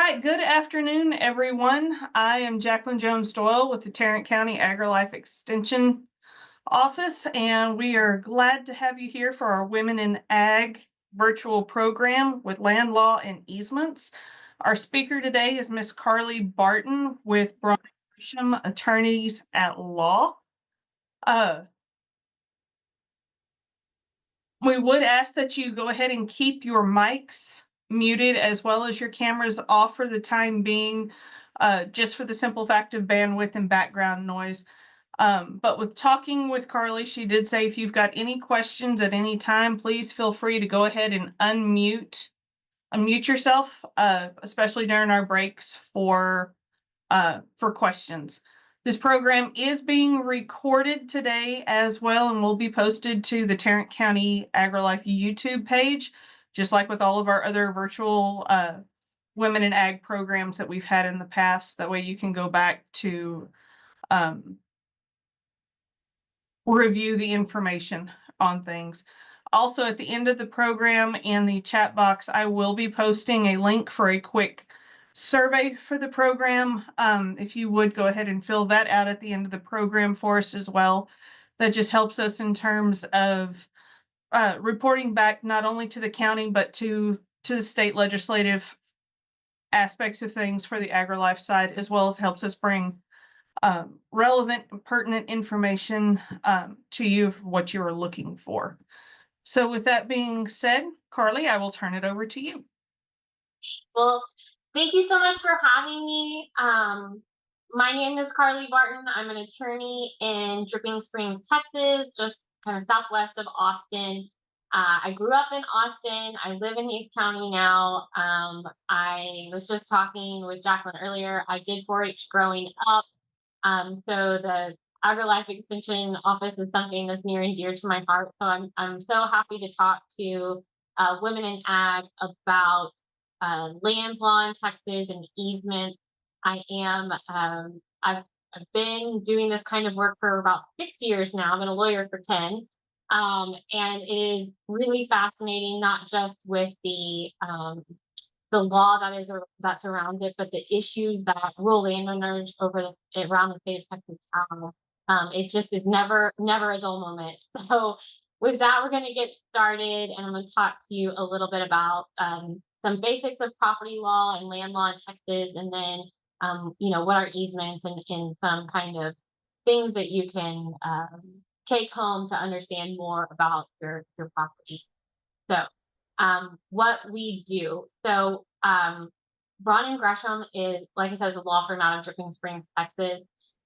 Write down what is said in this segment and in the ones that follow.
Hi, good afternoon, everyone. I am Jacqueline Jones Doyle with the Tarrant County AgriLife Extension Office, and we are glad to have you here for our Women in Ag virtual program with Land Law and Easements. Our speaker today is Miss Carly Barton with Brian Gresham Attorneys at Law. We would ask that you go ahead and keep your mics muted as well as your cameras off for the time being, just for the simple fact of bandwidth and background noise. But with talking with Carly, she did say if you've got any questions at any time, please feel free to go ahead and unmute yourself, especially during our breaks for questions. This program is being recorded today as well and will be posted to the Tarrant County AgriLife YouTube page, just like with all of our other virtual Women in Ag programs that we've had in the past. That way you can go back to review the information on things. Also, at the end of the program in the chat box, I will be posting a link for a quick survey for the program. If you would go ahead and fill that out at the end of the program for us as well. That just helps us in terms of reporting back not only to the county, but to the state legislative aspects of things for the AgriLife side, as well as helps us bring relevant and pertinent information to you for what you are looking for. So with that being said, Carly, I will turn it over to you. Well, thank you so much for having me. My name is Carly Barton. I'm an attorney in Dripping Springs, Texas, just kind of southwest of Austin. I grew up in Austin. I live in Heath County now. I was just talking with Jacqueline earlier. I did 4-H growing up. So the AgriLife Extension Office is something that's near and dear to my heart. So I'm so happy to talk to women in ag about land law in Texas and easements. I've been doing this kind of work for about 6 years now. I've been a lawyer for 10. And it is really fascinating, not just with the law that surrounds it, but the issues that rural landowners around the state of Texas have. It just is never a dull moment. So with that, we're going to get started, and I'm going to talk to you a little bit about some basics of property law and land law in Texas, and then what are easements and some kind of things that you can take home to understand more about your property. So what we do. So Braun and Gresham is, like I said, is a law firm out of Dripping Springs, Texas,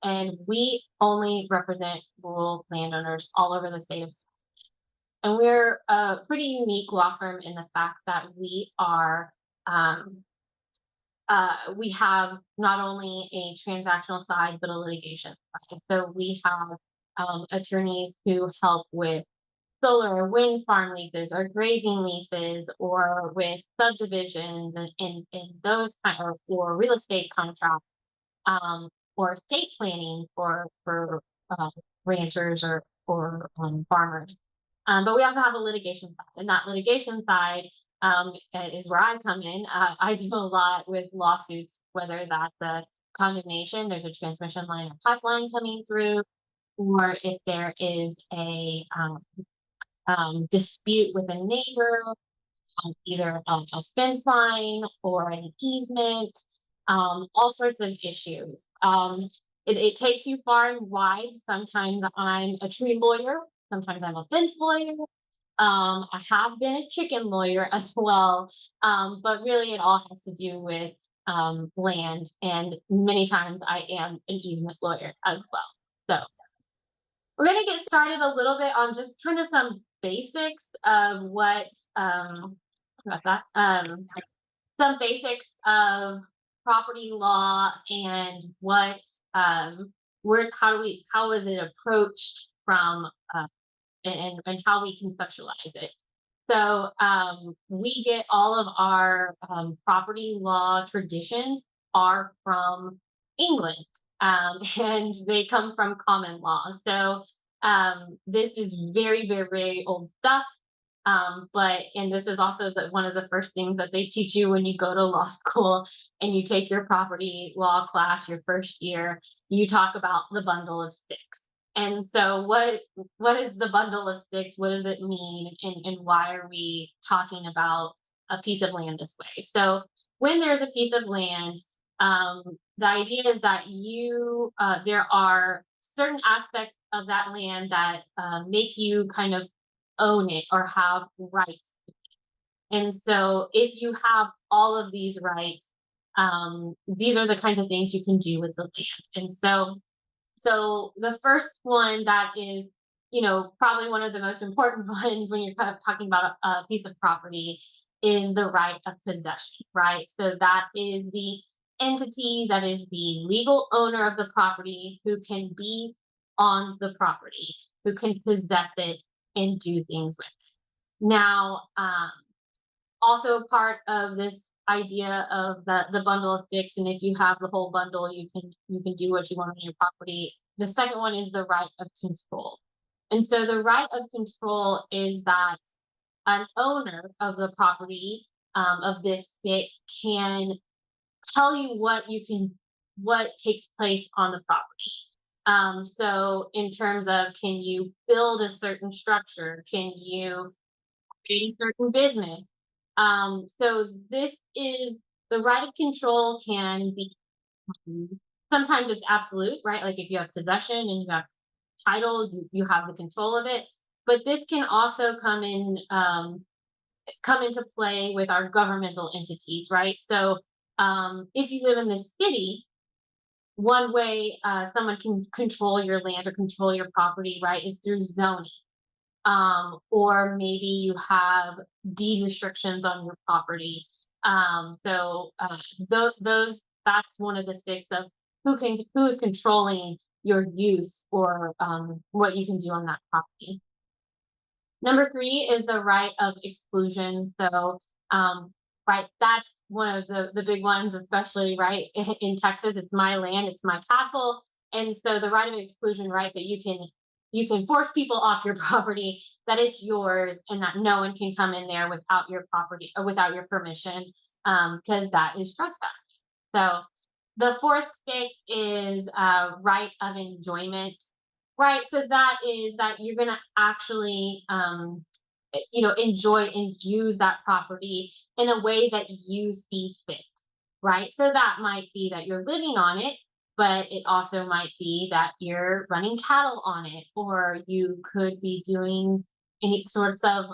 and we only represent rural landowners all over the state of Texas. And we're a pretty unique law firm in the fact that we have not only a transactional side, but a litigation side. So we have attorneys who help with solar or wind farm leases or grazing leases or with subdivisions and those kind or real estate contracts, or estate planning for uh, ranchers or farmers. But we also have a litigation side, and that litigation side is where I come in. I do a lot with lawsuits, whether that's a condemnation, there's a transmission line or pipeline coming through, or if there is a dispute with a neighbor, either a fence line or an easement, all sorts of issues. It takes you far and wide. Sometimes I'm a tree lawyer, sometimes I'm a fence lawyer. I have been a chicken lawyer as well, but really it all has to do with land, and many times I am an easement lawyer as well. So we're going to get started a little bit on just kind of some basics of some basics of property law and how is it approached from, and how we conceptualize it. So we get all of our property law traditions are from England, and they come from common law. So this is very, very, very old stuff. And this is also one of the first things that they teach you when you go to law school and you take your property law class your first year. You talk about the bundle of sticks. And so, what is the bundle of sticks? What does it mean, and why are we talking about a piece of land this way? So, when there's a piece of land, um, the idea is that there are certain aspects of that land that make you kind of own it or have rights. And so if you have all of these rights, these are the kinds of things you can do with the land. So the first one that is, probably one of the most important ones when you're kind of talking about a piece of property is the right of possession, right? So that is the entity that is the legal owner of the property who can be on the property, who can possess it and do things with it. Now, also part of this idea of the bundle of sticks, and if you have the whole bundle, you can do what you want on your property. The second one is the right of control. And so the right of control is that an owner of the property, of this stick, can tell you what takes place on the property. So in terms of, can you build a certain structure? Can you create a certain business? So this is the right of control can be, um, sometimes it's absolute, right? Like if you have possession and you have title, you have the control of it. But this can also come into play with our governmental entities, right? So if you live in the city, one way someone can control your land or control your property, right, is through zoning. Or maybe you have deed restrictions on your property. Those that's one of the sticks of who is controlling your use or what you can do on that property. Number three is the right of exclusion. Right, that's one of the big ones, especially right in Texas. It's my land, it's my castle, and so the right of exclusion, right, that you can force people off your property, that it's yours, and that no one can come in there without your property or without your permission, because that is trespass. So the fourth stick is right of enjoyment. Right. So that is that you're gonna actually enjoy and use that property in a way that you see fit. Right. So that might be that you're living on it, but it also might be that you're running cattle on it, or you could be doing any sorts of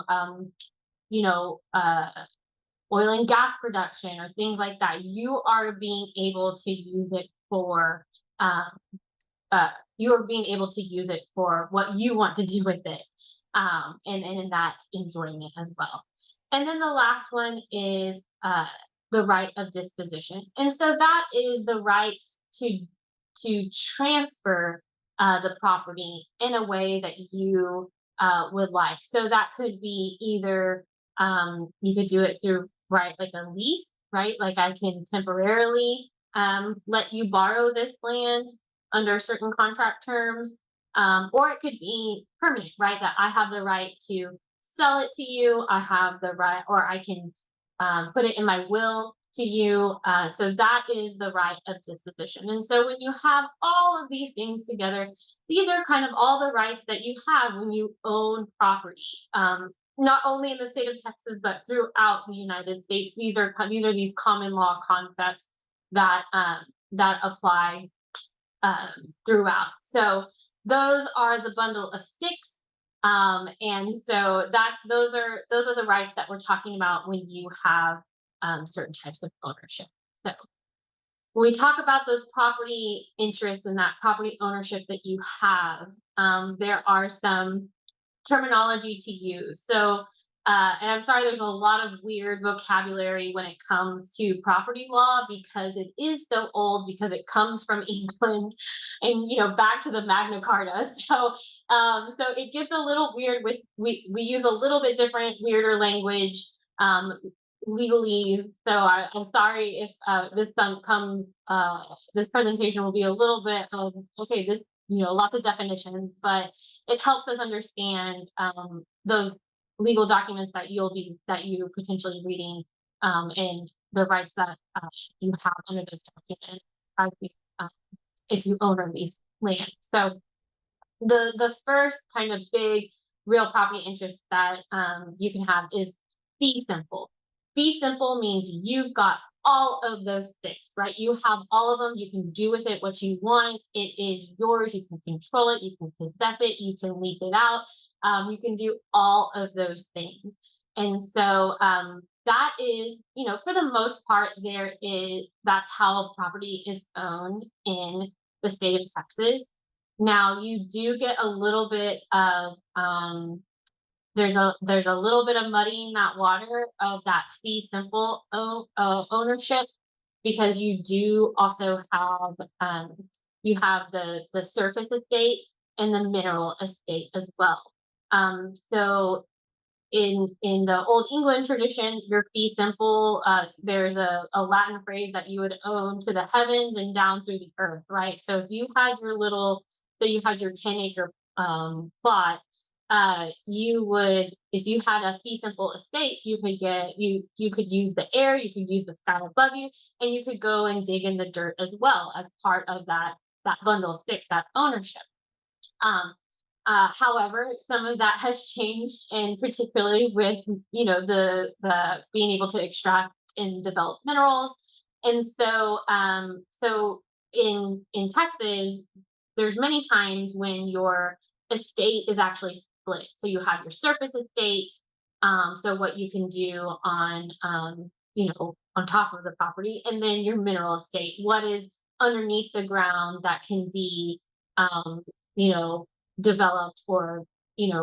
you know, uh oil and gas production or things like that. You are being able to use it for um, you are being able to use it for what you want to do with it, and in that enjoyment as well. And then the last one is the right of disposition, and so that is the right to transfer the property in a way that you would like. So that could be either you could do it through right like a lease, right? Like I can temporarily let you borrow this land under certain contract terms, or it could be permanent, right? That I have the right to sell it to you. I have the right, or I can put it in my will to you. So that is the right of disposition. And so when you have all of these things together, these are kind of all the rights that you have when you own property. Not only in the state of Texas, but throughout the United States, these common law concepts that apply throughout. So those are the bundle of sticks. And so that those are the rights that we're talking about when you have certain types of ownership. So when we talk about those property interests and that property ownership that you have, there are some terminology to use. So, and I'm sorry, there's a lot of weird vocabulary when it comes to property law because it is so old because it comes from England and back to the Magna Carta. So it gets a little weird with we use a little bit different, weirder language legally. So I'm sorry if this presentation will be a little bit of okay, lots of definitions, but it helps us understand those legal documents that you're potentially reading, and the rights that you have under those documents as you, uh, if you own or lease land. So the first kind of big real property interest that you can have is fee simple. Fee simple means you've got all of those sticks, right? You have all of them. You can do with it what you want. It is yours. You can control it. You can possess it. You can lease it out. You can do all of those things. And so that is, for the most part, that's how property is owned in the state of Texas. Now you do get a little bit of there's a little bit of muddying that water of that fee simple ownership, because you do also have you have the surface estate and the mineral estate as well. So in the Old England tradition, your fee simple, there's a Latin phrase that you would own to the heavens and down through the earth, right? So if you had your little, so you had your 10-acre plot, you would, if you had a fee simple estate, you could use the air, you could use the sky above you, and you could go and dig in the dirt as well as part of that bundle of sticks, that ownership. Um, however, some of that has changed, and particularly with the being able to extract and develop minerals, and so in Texas, there's many times when your estate is actually split. So you have your surface estate, so what you can do on top of the property, and then your mineral estate, what is underneath the ground that can be um, you know developed or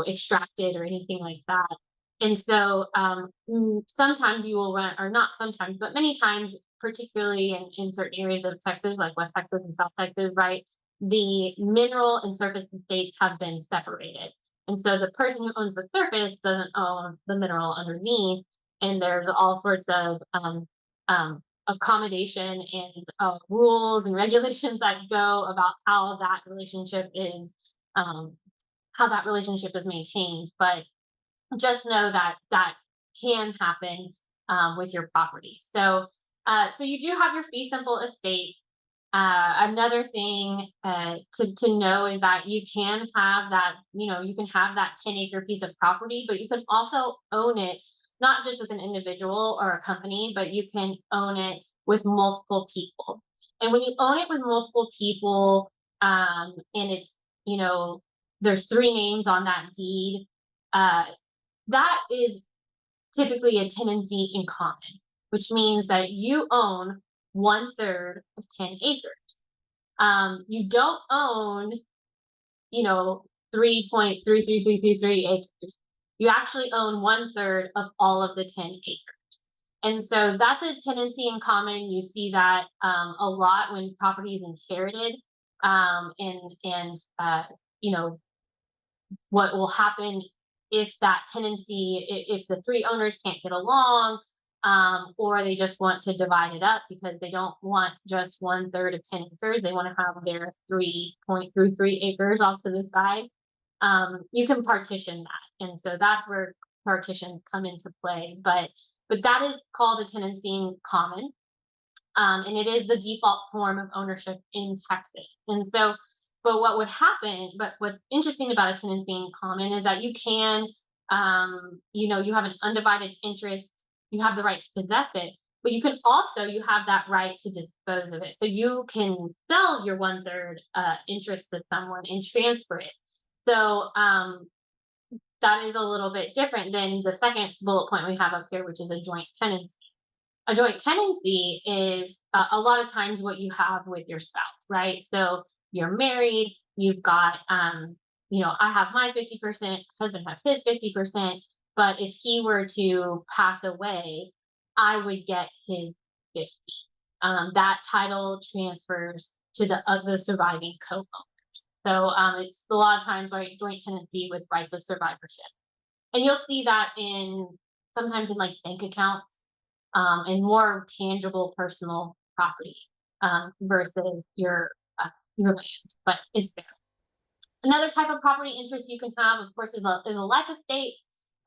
extracted or anything like that. And so sometimes you will run, or not sometimes, but many times, particularly in certain areas of Texas, like West Texas and South Texas, right? The mineral and surface estates have been separated. And so the person who owns the surface doesn't own the mineral underneath. And there's all sorts of accommodation and rules and regulations that go about um, how that relationship is maintained. But just know that that can happen with your property. So you do have your fee simple estates. Another thing to know is that you can have that 10-acre piece of property, but you can also own it not just with an individual or a company, but you can own it with multiple people. And when you own it with multiple people, and you know, there's three names on that deed, uh, that is typically a tenancy in common, which means that you own 1/3 of 10 acres. You don't own, 3.33333 acres. You actually own 1/3 of all of the 10 acres. And so that's a tenancy in common. You see that a lot when property is inherited. And you know, what will happen if that tenancy, if the three owners can't get along, or they just want to divide it up because they don't want just 1/3 of 10 acres, they want to have their 3.33 acres off to the side, you can partition that. And so that's where partitions come into play. But that is called a tenancy in common, and it is the default form of ownership in Texas. And so, but what's interesting about a tenancy in common is that you can, you have an undivided interest, you have the right to possess it, but you have that right to dispose of it. So you can sell your 1/3 interest to someone and transfer it. So that is a little bit different than the second bullet point we have up here, which is a joint tenancy. A joint tenancy is a lot of times what you have with your spouse, right? So you're married, you've got, I have my 50%, husband has his 50%, but if he were to pass away, I would get his 50. That title transfers to the surviving co-owners. So it's a lot of times, right, joint tenancy with rights of survivorship. And you'll see that sometimes in like bank accounts, and more tangible personal property, versus your land, but it's there. Another type of property interest you can have, of course, is a life estate.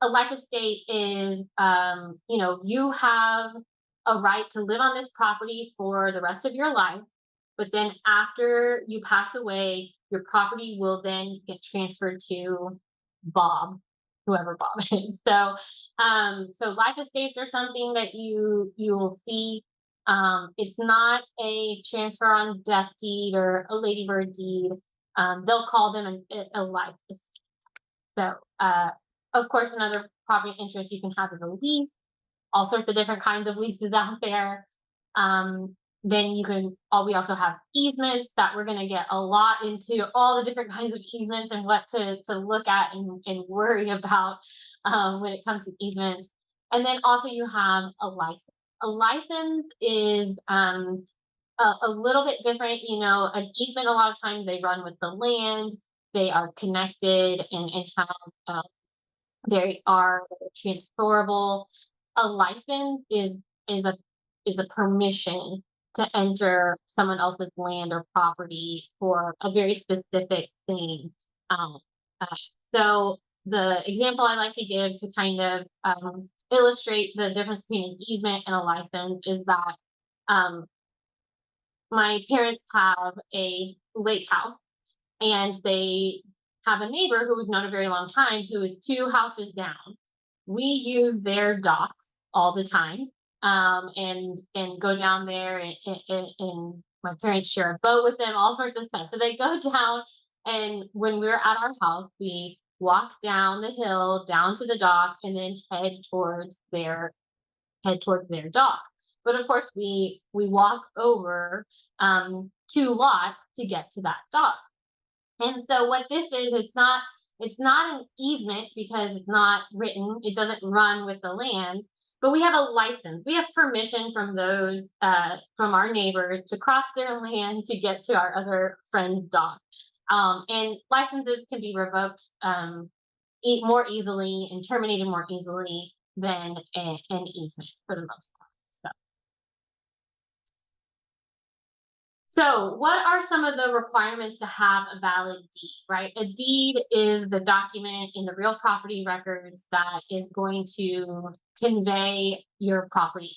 a life estate is, you have a right to live on this property for the rest of your life, but then after you pass away, your property will then get transferred to Bob, whoever Bob is. So life estates are something that you will see. It's not a transfer on death deed or a ladybird deed. They'll call them a life estate. So, of course, another property interest you can have is a lease, all sorts of different kinds of leases out there. Um, then we also have easements that we're going to get a lot into all the different kinds of easements and what to look at and worry about when it comes to easements. And then also you have a license. A license is a little bit different. An easement, a lot of times they run with the land, they are connected and have they are transferable. A license is a is a permission to enter someone else's land or property for a very specific thing. Um, uh, so the example I like to give to kind of illustrate the difference between an easement and a license is that um, my parents have a lake house and they have a neighbor who we've known a very long time who is two houses down. We use their dock all the time, and go down there, and my parents share a boat with them, all sorts of stuff. So they go down, and when we're at our house, we walk down the hill down to the dock, and then head towards their dock. But of course, we walk over two lots to get to that dock. And so what this is, it's not an easement because it's not written. It doesn't run with the land, but we have a license. We have permission from those from our neighbors to cross their land to get to our other friend's dock. And licenses can be revoked more easily and terminated more easily than an easement for the most part. So, what are some of the requirements to have a valid deed, right? A deed is the document in the real property records that is going to convey your property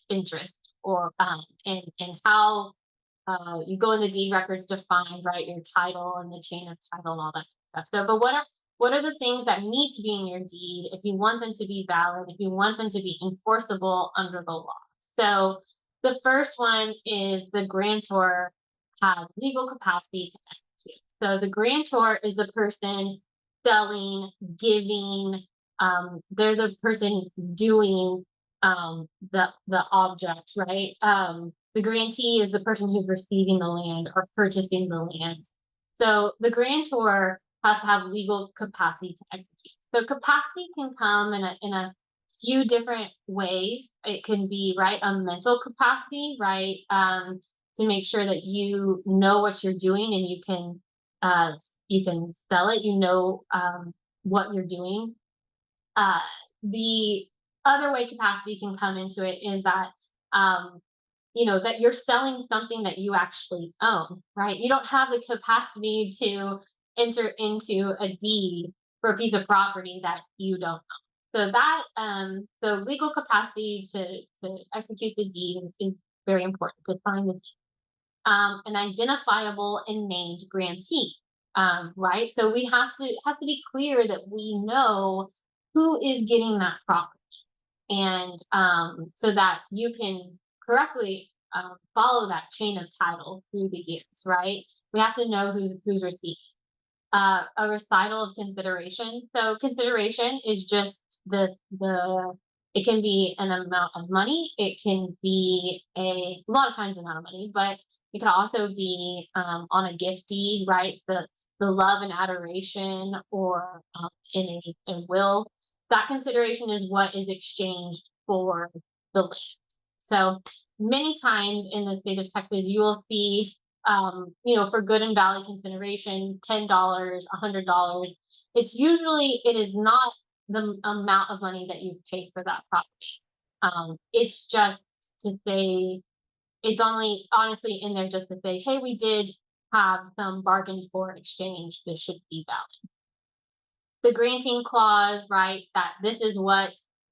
interest, or and how you go in the deed records to find, right, your title and the chain of title and all that kind of stuff. So, but what are the things that need to be in your deed if you want them to be valid, if you want them to be enforceable under the law? So, the first one is the grantor has legal capacity to execute. So the grantor is the person selling, giving. They're the person doing the object, right? The grantee is the person who's receiving the land or purchasing the land. So the grantor has to have legal capacity to execute. So capacity can come in a few different ways. It can be, right, a mental capacity, right, to make sure that you know what you're doing and uh, you can sell it. What you're doing. Uh, the other way capacity can come into it is that um, that you're selling something that you actually own, right? You don't have the capacity to enter into a deed for a piece of property that you don't own. So legal capacity to execute the deed is very important to sign the deed. An identifiable and named grantee, right? So it has to be clear that we know who is getting that property, and so that you can correctly follow that chain of title through the years, right? We have to know who's receiving. A recital of consideration. So consideration is just the it can be an amount of money. It can be a lot of times amount of money, but it can also be on a gift deed, right? The love and adoration, or in a will. That consideration is what is exchanged for the land. So many times in the state of Texas, you will see, for good and valid consideration, $10, $100. It is not the amount of money that you've paid for that property. It's just to say, it's only honestly in there just to say, hey, we did have some bargain for exchange. This should be valid. the granting clause, right? That this is what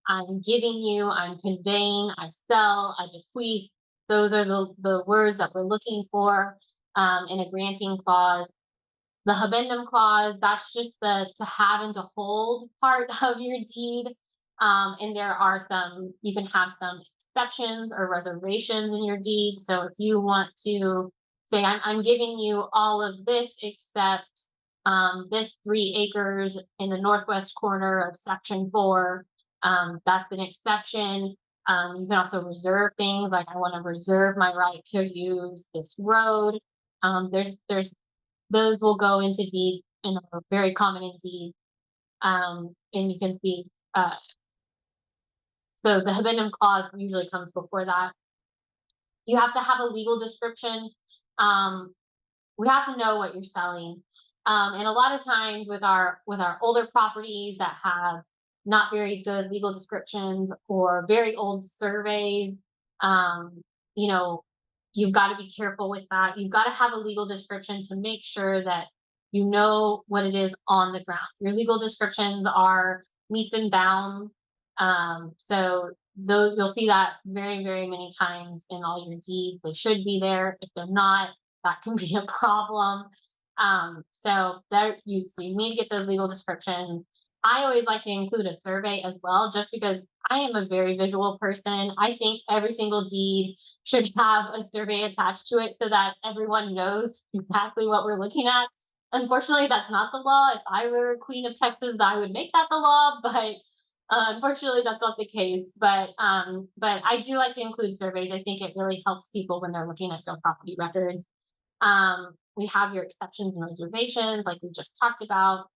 I'm giving you, I'm conveying, I sell, I bequeath. Those are the words that we're looking for in a granting clause. The habendum clause, that's just the to have and to hold part of your deed. And there are some, you can have some exceptions or reservations in your deed. So if you want to say, I'm giving you all of this except this 3 acres in the northwest corner of section 4, that's an exception. You can also reserve things like I want to reserve my right to use this road. There's those will go into deed and are very common in deed. And you can see, so the habendum clause usually comes before that. You have to have a legal description. Um, we have to know what you're selling. And a lot of times with our older properties that have not very good legal descriptions or very old surveys, um, you know, you've got to be careful with that. You've got to have a legal description to make sure that you know what it is on the ground. Your legal descriptions are meets and bounds. So those you'll see that very, very many times in all your deeds. They should be there. If they're not, that can be a problem. So you need to get those legal descriptions. I always like to include a survey as well, just because I am a very visual person. I think every single deed should have a survey attached to it so that everyone knows exactly what we're looking at. Unfortunately, that's not the law. If I were Queen of Texas, I would make that the law, but unfortunately, that's not the case. But I do like to include surveys. I think it really helps people when they're looking at real property records. We have your exceptions and reservations, like we just talked about.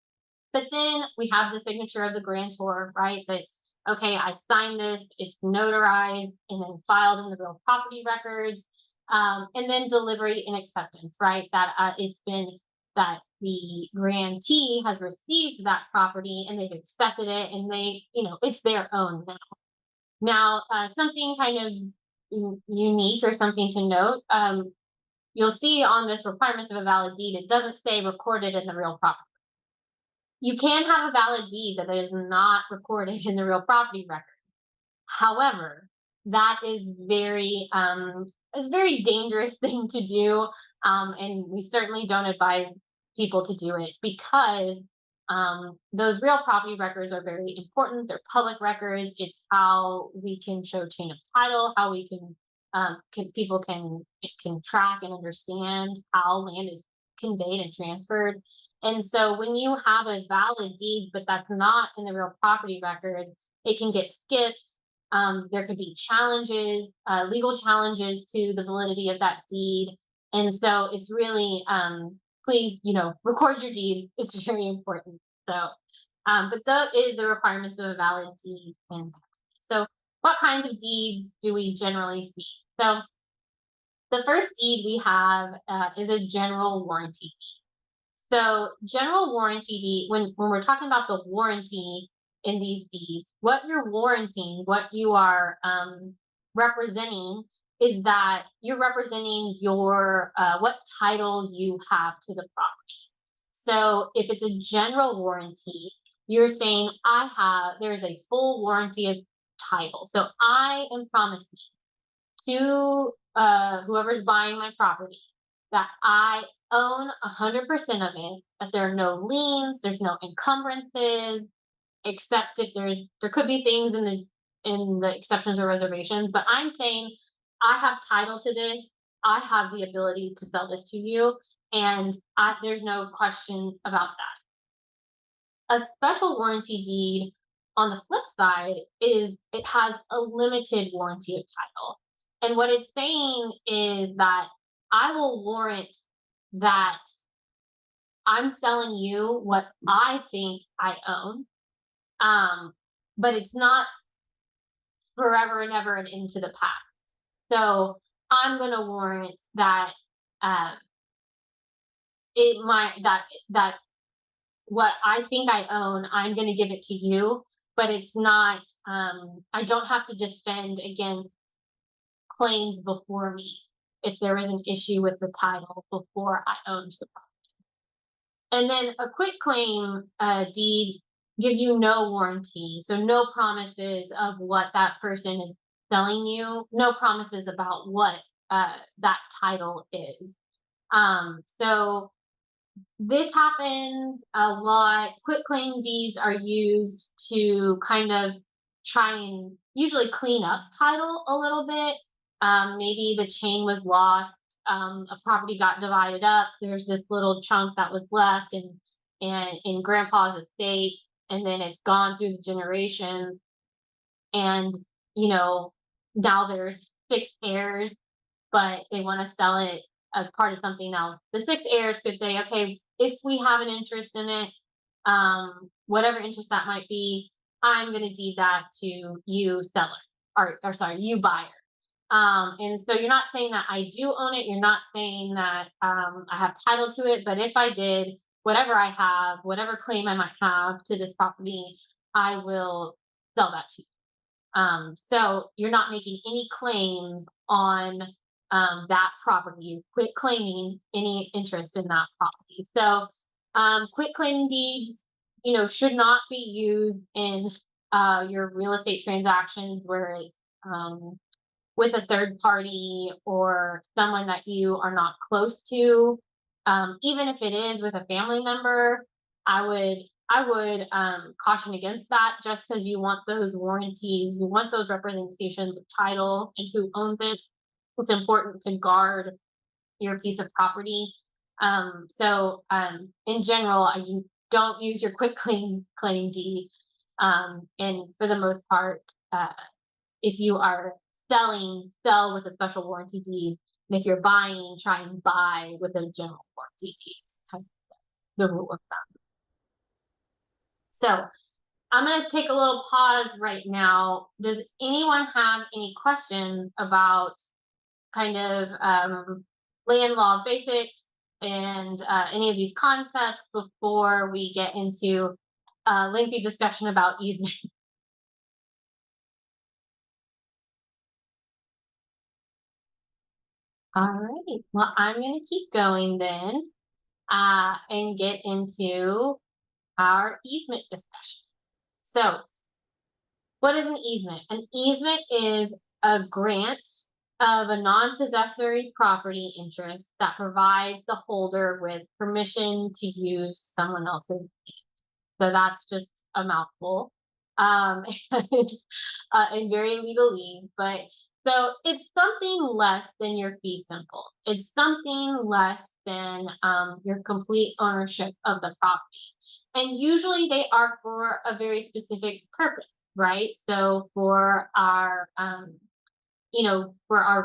But then we have the signature of the grantor, right? That, okay, I signed this, it's notarized and then filed in the real property records. And then delivery and acceptance, right? That it's been that the grantee has received that property and they've accepted it and they, it's their own now. Now, something kind of unique or something to note. You'll see on this requirements of a valid deed, it doesn't say recorded in the real property. You can have a valid deed that is not recorded in the real property record. However, that is very dangerous thing to do, and we certainly don't advise people to do it because those real property records are very important. They're public records. It's how we can show chain of title, how we can people can track and understand how land is conveyed and transferred. And so when you have a valid deed, but that's not in the real property record, it can get skipped. There could be challenges, legal challenges to the validity of that deed. And so it's really, please, record your deed. It's very important. So, but that is the requirements of a valid deed in Texas. So what kinds of deeds do we generally see? So the first deed we have is a general warranty deed. So general warranty deed, when we're talking about the warranty in these deeds, what you're warranting, what you are representing is that you're representing your what title you have to the property. So if it's a general warranty, you're saying there's a full warranty of title. So I am promising to whoever's buying my property that I own 100% of it, that there are no liens, there's no encumbrances, except if there could be things in the exceptions or reservations, but I'm saying I have title to this, I have the ability to sell this to you, and there's no question about that. A special warranty deed, on the flip side, is it has a limited warranty of title. And what it's saying is that I will warrant that I'm selling you what I think I own, but it's not forever and ever and into the past. So I'm going to warrant that uh, it might that what I think I own, I'm going to give it to you, but it's not. I don't have to defend against claims before me if there is an issue with the title before I owned the property. And then a quit claim deed gives you no warranty, so no promises of what that person is selling you, no promises about what that title is. So this happens a lot. Quitclaim deeds are used to kind of try and usually clean up title a little bit. Maybe the chain was lost, a property got divided up. There's this little chunk that was left and in grandpa's estate, and then it's gone through the generations. And you know, now there's six heirs but they want to sell it as part of something else. The six heirs could say, okay, if we have an interest in it, whatever interest that might be, I'm going to deed that to you, seller, or sorry, you buyer. And so you're not saying that I do own it. You're not saying that I have title to it. But if I did, whatever I have, whatever claim I might have to this property, I will sell that to you. So you're not making any claims on that property. You quit claiming any interest in that property. So quit claim deeds, should not be used in your real estate transactions where it's with a third party or someone that you are not close to. Even if it is with a family member, I would caution against that just because you want those warranties, you want those representations of title and who owns it. It's important to guard your piece of property. So in general, you don't use your quick claim deed. And for the most part, if you are selling, sell with a special warranty deed. And if you're buying, try and buy with a general warranty deed. Kind of the rule of thumb. So I'm going to take a little pause right now. Does anyone have any questions about kind of land law basics and any of these concepts before we get into a lengthy discussion about easement? All right. Well, I'm going to keep going then and get into our easement discussion. So, what is an easement? An easement is a grant of a non-possessory property interest that provides the holder with permission to use someone else's. So that's just a mouthful. It's in very legalese, but so it's something less than your fee simple. It's something less than your complete ownership of the property. And usually they are for a very specific purpose, right? So for our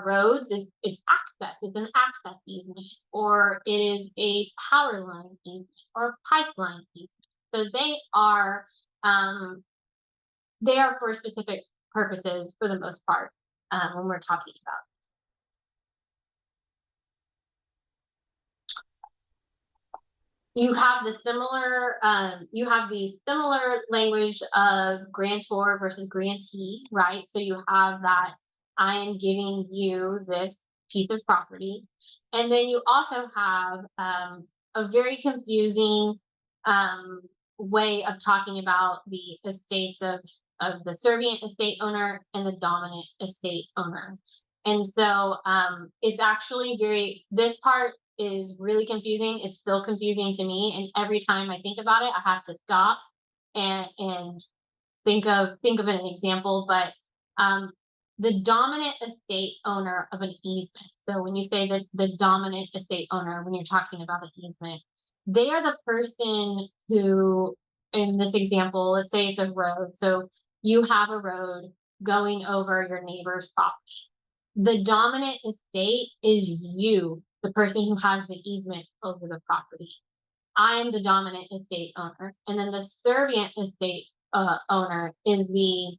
roads, it's access. It's an access easement, or it is a power line easement, or a pipeline easement. So um, they are for specific purposes for the most part when we're talking about. You have the similar language of grantor versus grantee, right? So you have that I am giving you this piece of property. And then you also have a very confusing um, way of talking about the estates of the servient estate owner and the dominant estate owner. And so it's actually this part is really confusing. It's still confusing to me. And every time I think about it, I have to stop and think of an example. But um, the dominant estate owner of an easement. So when you say that the dominant estate owner, when you're talking about an easement, they are the person who, in this example, let's say it's a road. So you have a road going over your neighbor's property. The dominant estate is you, the person who has the easement over the property. I am the dominant estate owner, and then the servient estate owner is the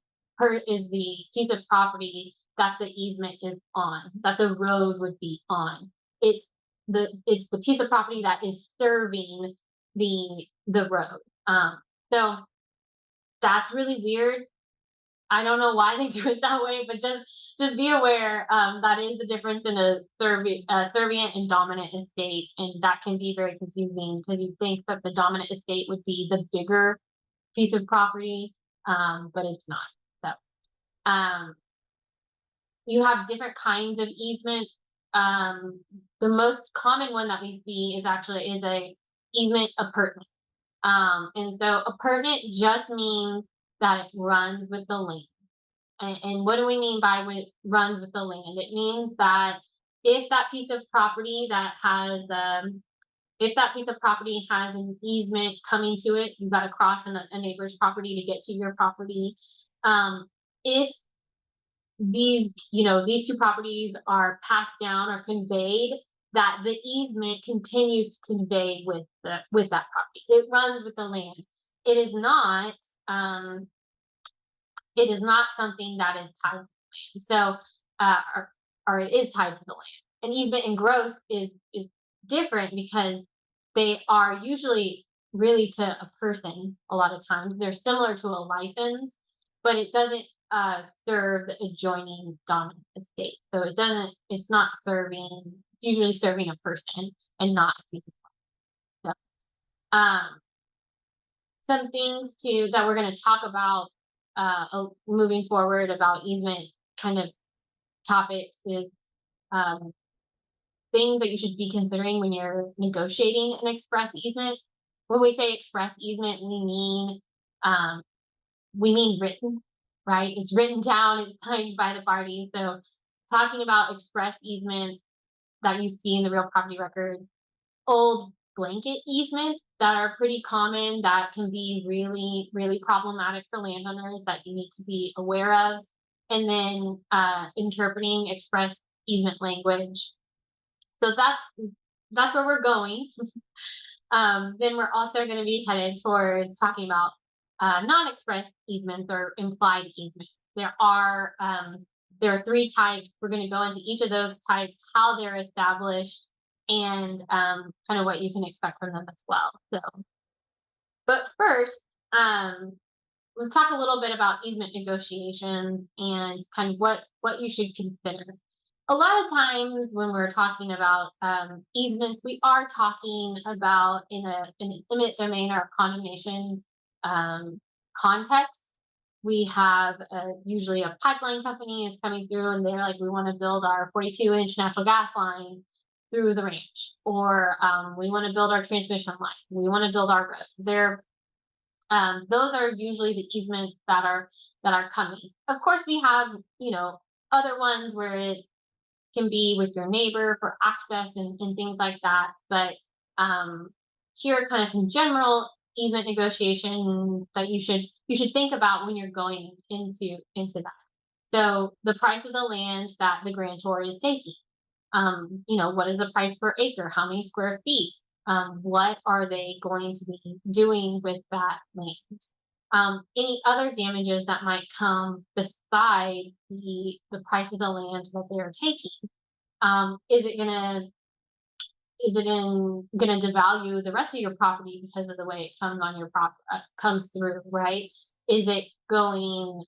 piece of property that the easement is on, that the road would be on. It's the piece of property that is serving the road. So that's really weird. I don't know why they do it that way, but just be aware, that is the difference in a servient and dominant estate, and that can be very confusing because you think that the dominant estate would be the bigger piece of property, but it's not. So, you have different kinds of easement. Um, the most common one that we see is a easement appurtenant. And so appurtenant just means that it runs with the land. And what do we mean by runs with the land? It means that if that piece of property that has if that piece of property has an easement coming to it, you've got to cross a neighbor's property to get to your property. Um, if these two properties are passed down or conveyed, that the easement continues to convey with that property. It runs with the land. It is not um, it is not something that is tied to the land. So, or it is tied to the land. An easement and growth is different because they are usually really to a person. A lot of times they're similar to a license, but it doesn't serve the adjoining dominant estate. So it doesn't. It's not serving. It's usually serving a person and not a piece of property. So, some things to that we're going to talk about moving forward about easement kind of topics is um, things that you should be considering when you're negotiating an express easement. When we say express easement, um, we mean written, right? It's written down, it's signed by the parties. So talking about express easements that you see in the real property record, old blanket easements that are pretty common that can be really, really problematic for landowners that you need to be aware of. And then interpreting express easement language. So that's where we're going. Then we're also going to be headed towards talking about non-express easements or implied easements. There are three types. We're going to go into each of those types, how they're established, and kind of what you can expect from them as well. So, but first, let's talk a little bit about easement negotiations and kind of what you should consider. A lot of times when we're talking about easements, we are talking about in an eminent domain or condemnation um, context. We have usually a pipeline company is coming through and they're like, we want to build our 42-inch natural gas line through the ranch, or we want to build our transmission line, we want to build our road. Those are usually the easements that are coming. Of course, we have other ones where it can be with your neighbor for access and things like that. But here are kind of some general easement negotiations that you should think about when you're going into that. So the price of the land that the grantor is taking. What is the price per acre? How many square feet? What are they going to be doing with that land? Any other damages that might come beside the price of the land that they are taking. Is it gonna devalue the rest of your property because of the way it comes on your comes through, right? Is it going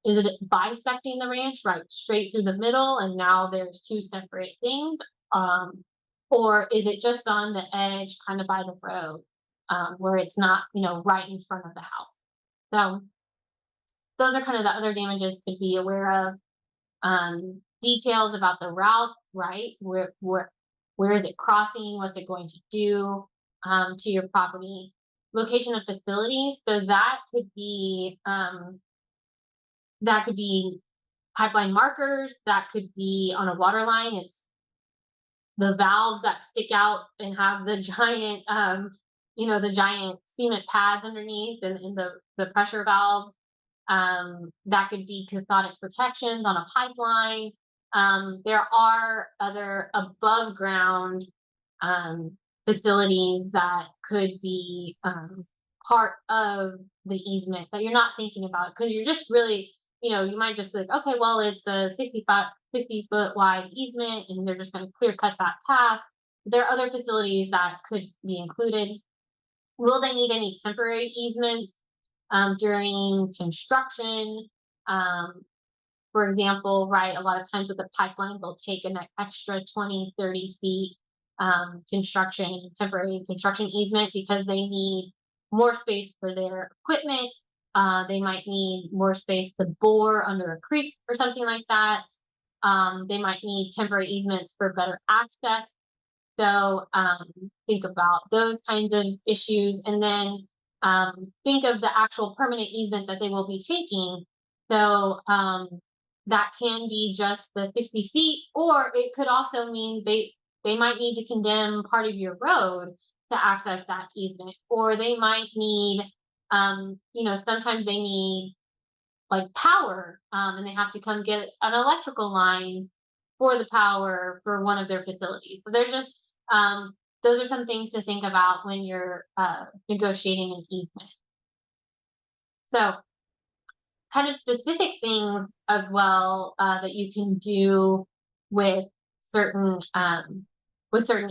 is it bisecting the ranch right straight through the middle and now there's two separate things? Um, or is it just on the edge, kind of by the road, where it's not, right in front of the house? So those are kind of the other damages to be aware of. Details about the route, right? Where is it crossing? What's it going to do to your property? Location of facilities. So that could be pipeline markers. That could be on a water line. It's the valves that stick out and have the giant, the giant cement pads underneath, and the pressure valves. That could be cathodic protections on a pipeline. There are other above ground facilities that could be part of the easement that you're not thinking about because you're just really, you might just be like, okay, well, it's a 60-foot wide easement and they're just going to clear cut that path. There are other facilities that could be included. Will they need any temporary easements? during construction. Um, for example, right, a lot of times with the pipeline, they'll take an extra 20, 30 feet temporary construction easement because they need more space for their equipment. They might need more space to bore under a creek or something like that. They might need temporary easements for better access. So think about those kinds of issues, and then think of the actual permanent easement that they will be taking. So that can be just the 60 feet, or it could also mean they might need to condemn part of your road to access that easement, or they might need, sometimes they need like power, and they have to come get an electrical line for the power for one of their facilities. So there's just those are some things to think about when you're negotiating an easement. So kind of specific things as well that you can do with certain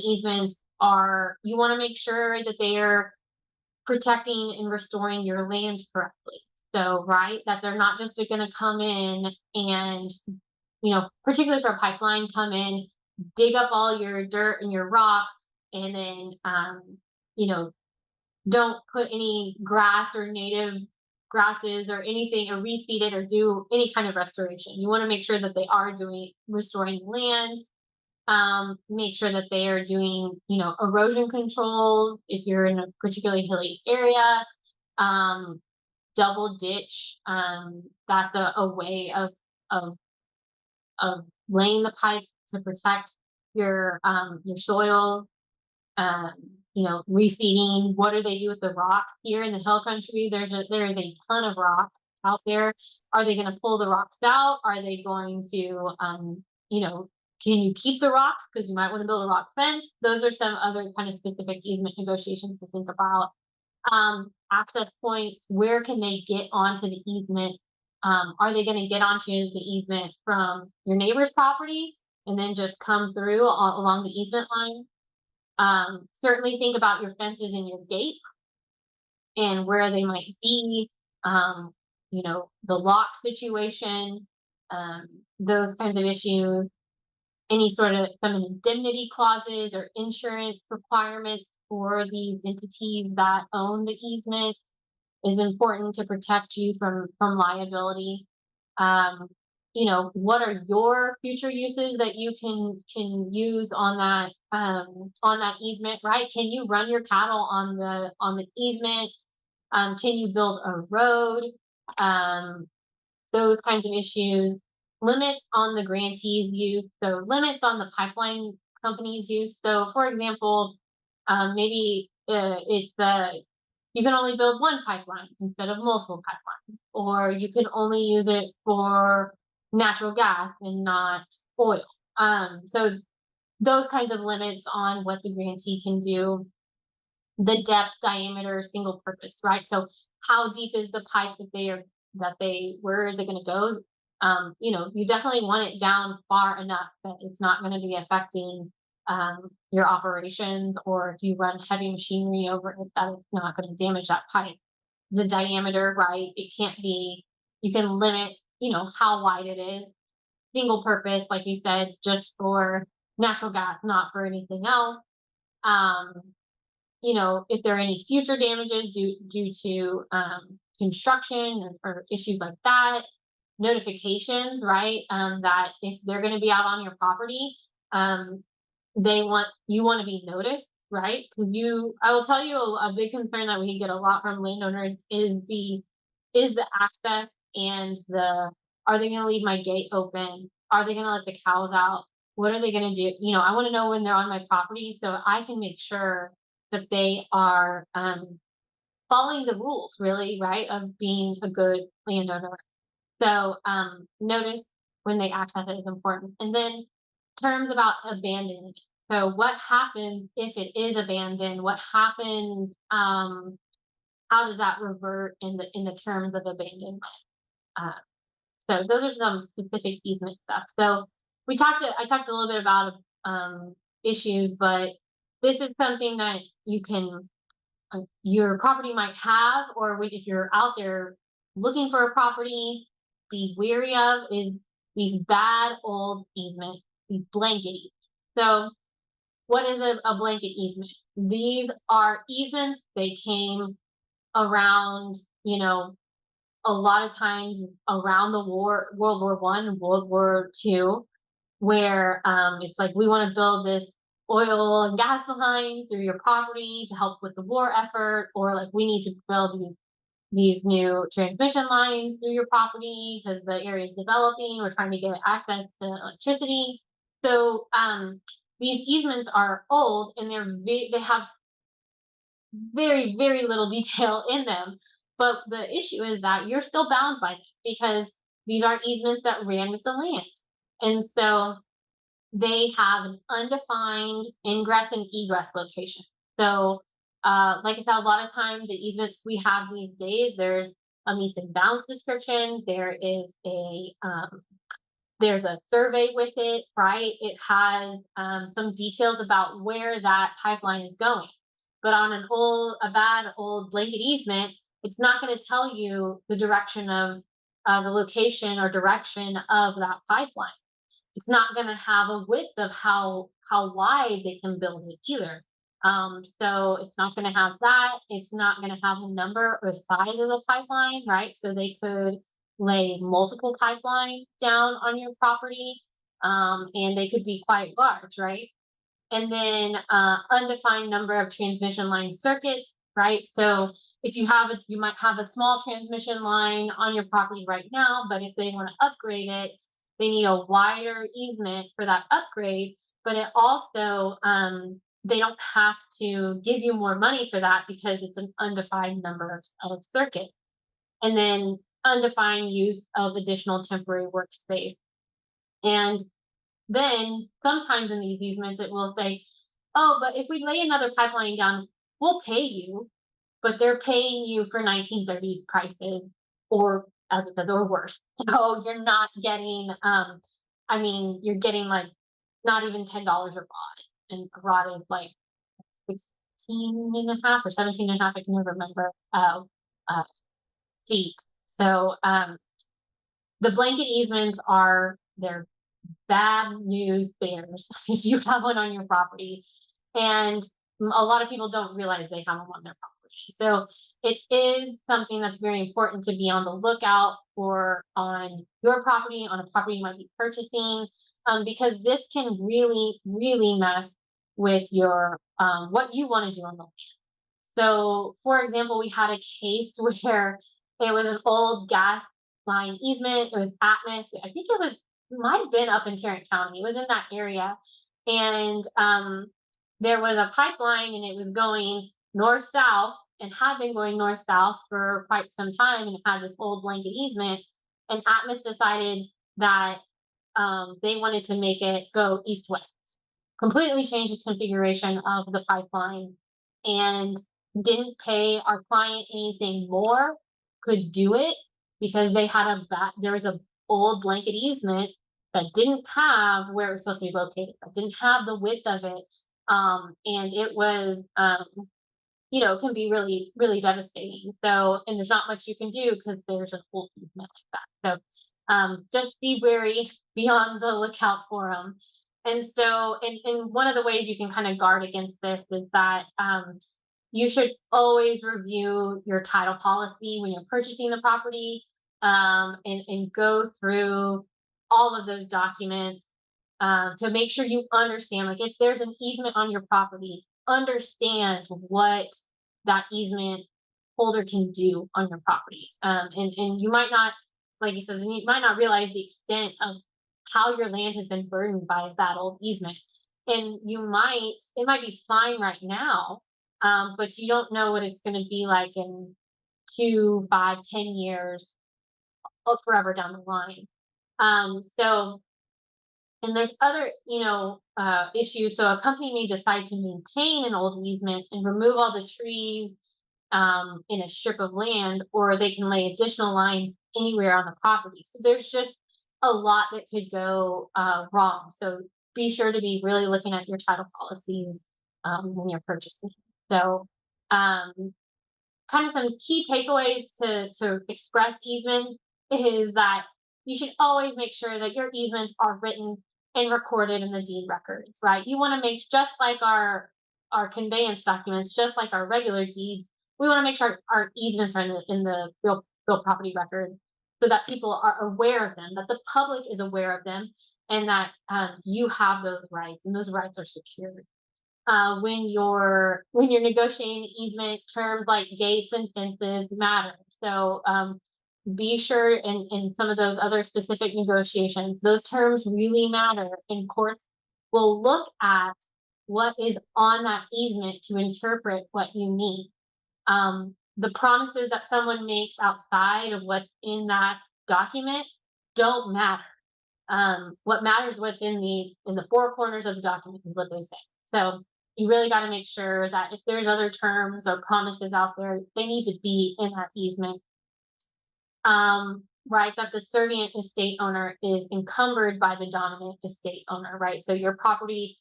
easements are you want to make sure that they are protecting and restoring your land correctly. So, right, that they're not just going to come in and, particularly for a pipeline, come in, dig up all your dirt and your rock, and then, you know, don't put any grass or native grasses or anything or reseed it or do any kind of restoration. You want to make sure that they are doing restoring land, make sure that they are doing, erosion controls if you're in a particularly hilly area, um, double ditch. That's a way of of laying the pipe to protect your soil. Um, reseeding. What do they do with the rock here in the hill country? There is a ton of rock out there. Are they going to pull the rocks out? Are they going to, you know, can you keep the rocks? Because you might want to build a rock fence. Those are some other kind of specific easement negotiations to think about. Access points. Where can they get onto the easement? Are they going to get onto the easement from your neighbor's property and then just come through along the easement line? Certainly think about your fences and your gate and where they might be, the lock situation, those kinds of issues, any sort of some indemnity clauses or insurance requirements for these entities that own the easement is important to protect you from liability. Um, what are your future uses that you can use on that easement, right? Can you run your cattle on the easement? Can you build a road? Um, those kinds of issues. Limits on the grantee's use, so limits on the pipeline company's use. So, for example, maybe it's you can only build one pipeline instead of multiple pipelines, or you can only use it for natural gas and not oil. So those kinds of limits on what the grantee can do, the depth, diameter, single purpose, right? So how deep is the pipe where is it going to go? You definitely want it down far enough that it's not going to be affecting your operations, or if you run heavy machinery over it, that it's not going to damage that pipe. The diameter, right? It can't be, you can limit, how wide it is. Single purpose, like you said, just for natural gas, not for anything else. Um, if there are any future damages due to construction or issues like that, notifications, right? That if they're going to be out on your property, um, you want to be noticed, right? Because I will tell you a big concern that we get a lot from landowners is the access and are they going to leave my gate open? Are they going to let the cows out? What are they going to do? I want to know when they're on my property so I can make sure that they are following the rules, really, right, of being a good landowner. So notice when they access it is important. And then terms about abandonment. So what happens if it is abandoned? What happens? How does that revert in the terms of abandonment? Uh, so those are some specific easement stuff. So I talked a little bit about issues, but this is something that you can your property might have, or if you're out there looking for a property, be wary of is these bad old easements, these blanket easements. So, what is a blanket easement? These are easements. They came around, a lot of times around the World War One and World War Two, where it's like we want to build this oil and gas line through your property to help with the war effort, or like we need to build these new transmission lines through your property because the area is developing. We're trying to get access to electricity. So these easements are old and they have very little detail in them. But the issue is that you're still bound by them because these are easements that ran with the land. And so they have an undefined ingress and egress location. So, like I said, a lot of times the easements we have these days, there's a meets and bounds description. There's a survey with it, right? It has some details about where that pipeline is going. But on a bad old blanket easement, it's not going to tell you the direction of the location or direction of that pipeline. It's not going to have a width of how wide they can build it either. So it's not going to have that. It's not going to have a number or size of the pipeline, right? So they could lay multiple pipelines down on your property, and they could be quite large, right? And then undefined number of transmission line circuits, right? So if you might have a small transmission line on your property right now, but if they want to upgrade it, they need a wider easement for that upgrade. But it also, they don't have to give you more money for that because it's an undefined number of circuits. And then undefined use of additional temporary workspace. And then sometimes in these easements, it will say, oh, but if we lay another pipeline down, we'll pay you, but they're paying you for 1930s prices, or as it says, or worse. So you're not getting, you're getting like not even $10 a rod, and a rod is like 16 and a half or 17 and a half, I can never remember, uh, feet. So the blanket easements they're bad news bears if you have one on your property. And a lot of people don't realize they have them on their property. So it is something that's very important to be on the lookout for on your property, on a property you might be purchasing, because this can really mess with your what you want to do on the land. So, for example, we had a case where it was an old gas line easement. It was Atmos. I think it might have been up in Tarrant County. It was in that area. And there was a pipeline and it was going north south and had been going north south for quite some time. And it had this old blanket easement. And Atmos decided that they wanted to make it go east west, completely change the configuration of the pipeline, and didn't pay our client anything more, could do it because there was a old blanket easement that didn't have where it was supposed to be located, that didn't have the width of it. And it was can be really devastating. So, and there's not much you can do because there's an old easement like that. So, just be wary, be on the lookout for them. And so, and one of the ways you can kind of guard against this is that you should always review your title policy when you're purchasing the property, and go through all of those documents to make sure you understand, like if there's an easement on your property, understand what that easement holder can do on your property. And you might not, like he says, and you might not realize the extent of how your land has been burdened by that old easement. And it might be fine right now, but you don't know what it's going to be like in 2, 5, 10 years, forever down the line. So, and there's other, issues. So a company may decide to maintain an old easement and remove all the trees in a strip of land, or they can lay additional lines anywhere on the property. So there's just a lot that could go wrong. So be sure to be really looking at your title policy when you're purchasing. So Um, Kind of some key takeaways to express easement is that you should always make sure that your easements are written and recorded in the deed records, right? You want to make, just like our conveyance documents, just like our regular deeds, we want to make sure our easements are in the real property records so that people are aware of them, that the public is aware of them, and that you have those rights and those rights are secured. When you're negotiating easement, terms like gates and fences matter. So be sure in some of those other specific negotiations, those terms really matter, and courts will look at what is on that easement to interpret what you need. The promises that someone makes outside of what's in that document don't matter. What matters, what's in the four corners of the document, is what they say. So you really got to make sure that if there's other terms or promises out there, they need to be in that easement. Right, that the servient estate owner is encumbered by the dominant estate owner, right? So your property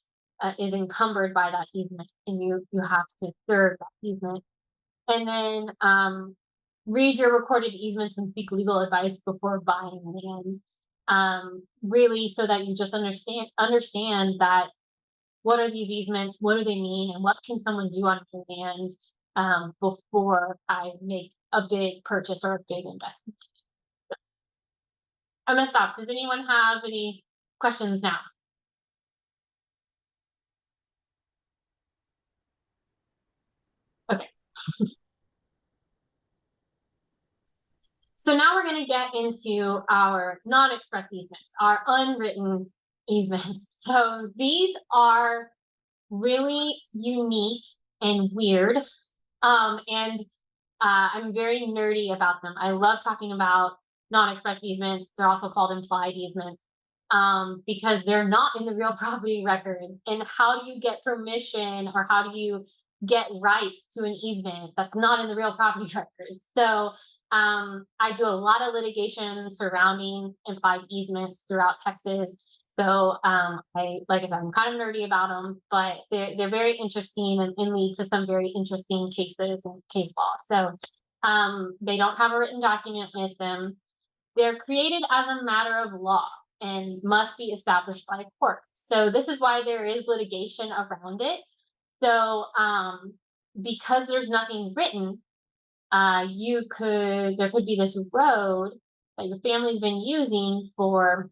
is encumbered by that easement, and you have to serve that easement. And then read your recorded easements and seek legal advice before buying land. Really, so that you just understand that what are these easements, what do they mean, and what can someone do on your land before I make a big purchase or a big investment. I'm gonna stop. Does anyone have any questions now? Okay. So now we're going to get into our non-express easements, our unwritten easements. So these are really unique and weird. And I'm very nerdy about them. I love talking about non-express easements. They're also called implied easements because they're not in the real property record. And how do you get permission, or how do you get rights to an easement that's not in the real property record? So I do a lot of litigation surrounding implied easements throughout Texas. So like I said, I'm kind of nerdy about them, but they're very interesting, and lead to some very interesting cases and case law. So they don't have a written document with them. They're created as a matter of law and must be established by court. So this is why there is litigation around it. So because there's nothing written, there could be this road that your family's been using for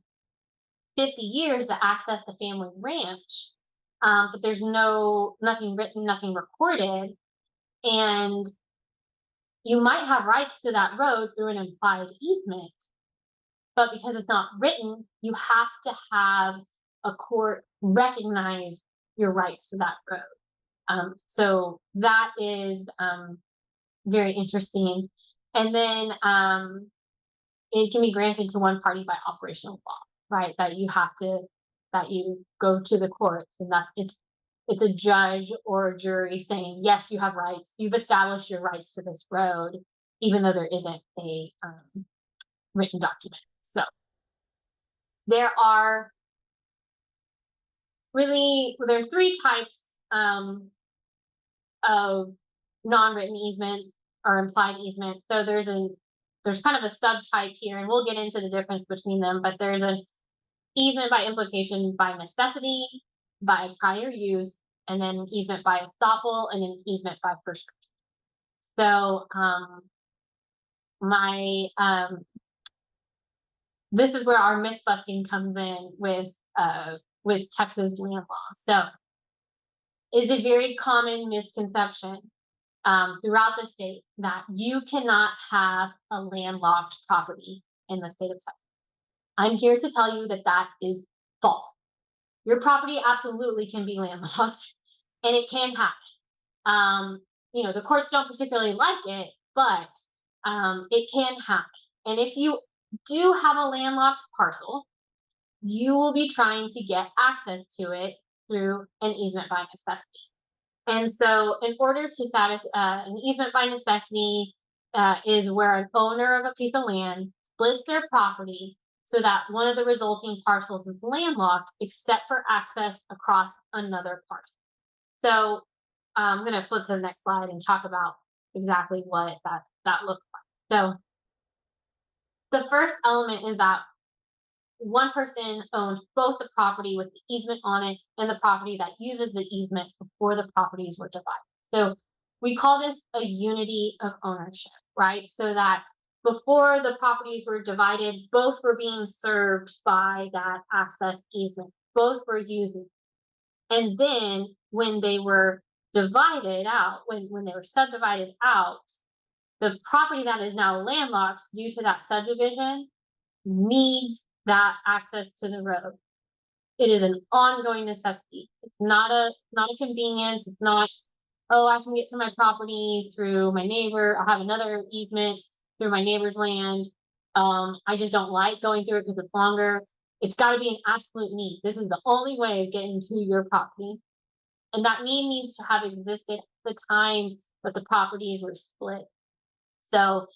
50 years to access the family ranch, but there's nothing written, nothing recorded, and you might have rights to that road through an implied easement, but because it's not written, you have to have a court recognize your rights to that road. So that is very interesting. And then it can be granted to one party by operational law, right? That you go to the courts, and that it's a judge or a jury saying, yes, you have rights. You've established your rights to this road, even though there isn't a written document. So there are there are three types of non-written easements or implied easements. So there's kind of a subtype here, and we'll get into the difference between them. But there's an easement by implication by necessity, by prior use, and then an easement by estoppel, and an easement by prescription. So my this is where our myth busting comes in with Texas land law. So it's a very common misconception throughout the state that you cannot have a landlocked property in the state of Texas. I'm here to tell you that that is false. Your property absolutely can be landlocked, and it can happen. The courts don't particularly like it, but it can happen. And if you do have a landlocked parcel, you will be trying to get access to it through an easement by necessity. And so, in order to satisfy an easement by necessity, is where an owner of a piece of land splits their property so that one of the resulting parcels is landlocked except for access across another parcel. So I'm going to flip to the next slide and talk about exactly what that looks like. So the first element is that one person owned both the property with the easement on it and the property that uses the easement before the properties were divided. So we call this a unity of ownership, right? So that before the properties were divided, both were being served by that access easement. Both were using. And then when they were divided out, when they were subdivided out, the property that is now landlocked due to that subdivision needs that access to the road. It is an ongoing necessity. It's not a convenience. It's not, oh, I can get to my property through my neighbor. I'll have another easement through my neighbor's land. I just don't like going through it because it's longer. It's got to be an absolute need. This is the only way of getting to your property. And that need needs to have existed at the time that the properties were split. So,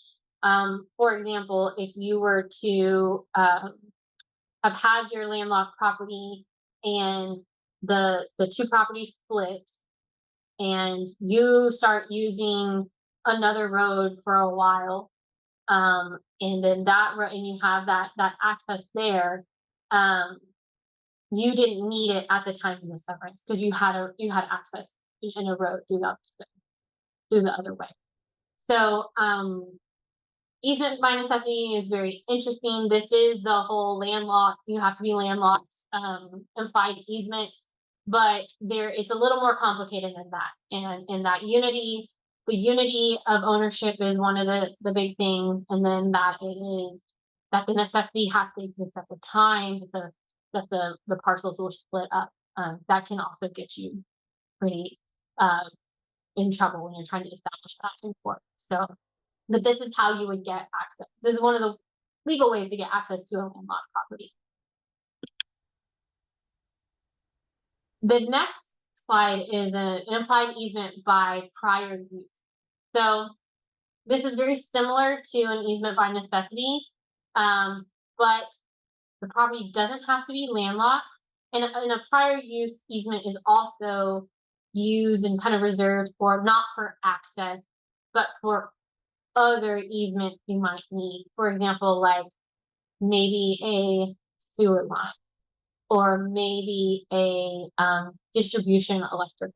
for example, if you were to have had your landlocked property and the two properties split, and you start using another road for a while, and then that and you have that access there, um, you didn't need it at the time of the severance because you had access in a road through the other way. So easement by necessity is very interesting. This is the whole landlocked, you have to be landlocked, implied easement, but there it's a little more complicated than that. And that unity, the unity of ownership is one of the big things, and then that it is that the necessity has to exist at the time that the parcels were split up. That can also get you pretty uh, in trouble when you're trying to establish that in court. So but this is how you would get access. This is one of the legal ways to get access to a landlocked property. The next slide is an implied easement by prior use. So this is very similar to an easement by necessity, but the property doesn't have to be landlocked. And a prior use easement is also used and kind of reserved for not for access, but for other easements you might need. For example, like maybe a sewer line or maybe a distribution electric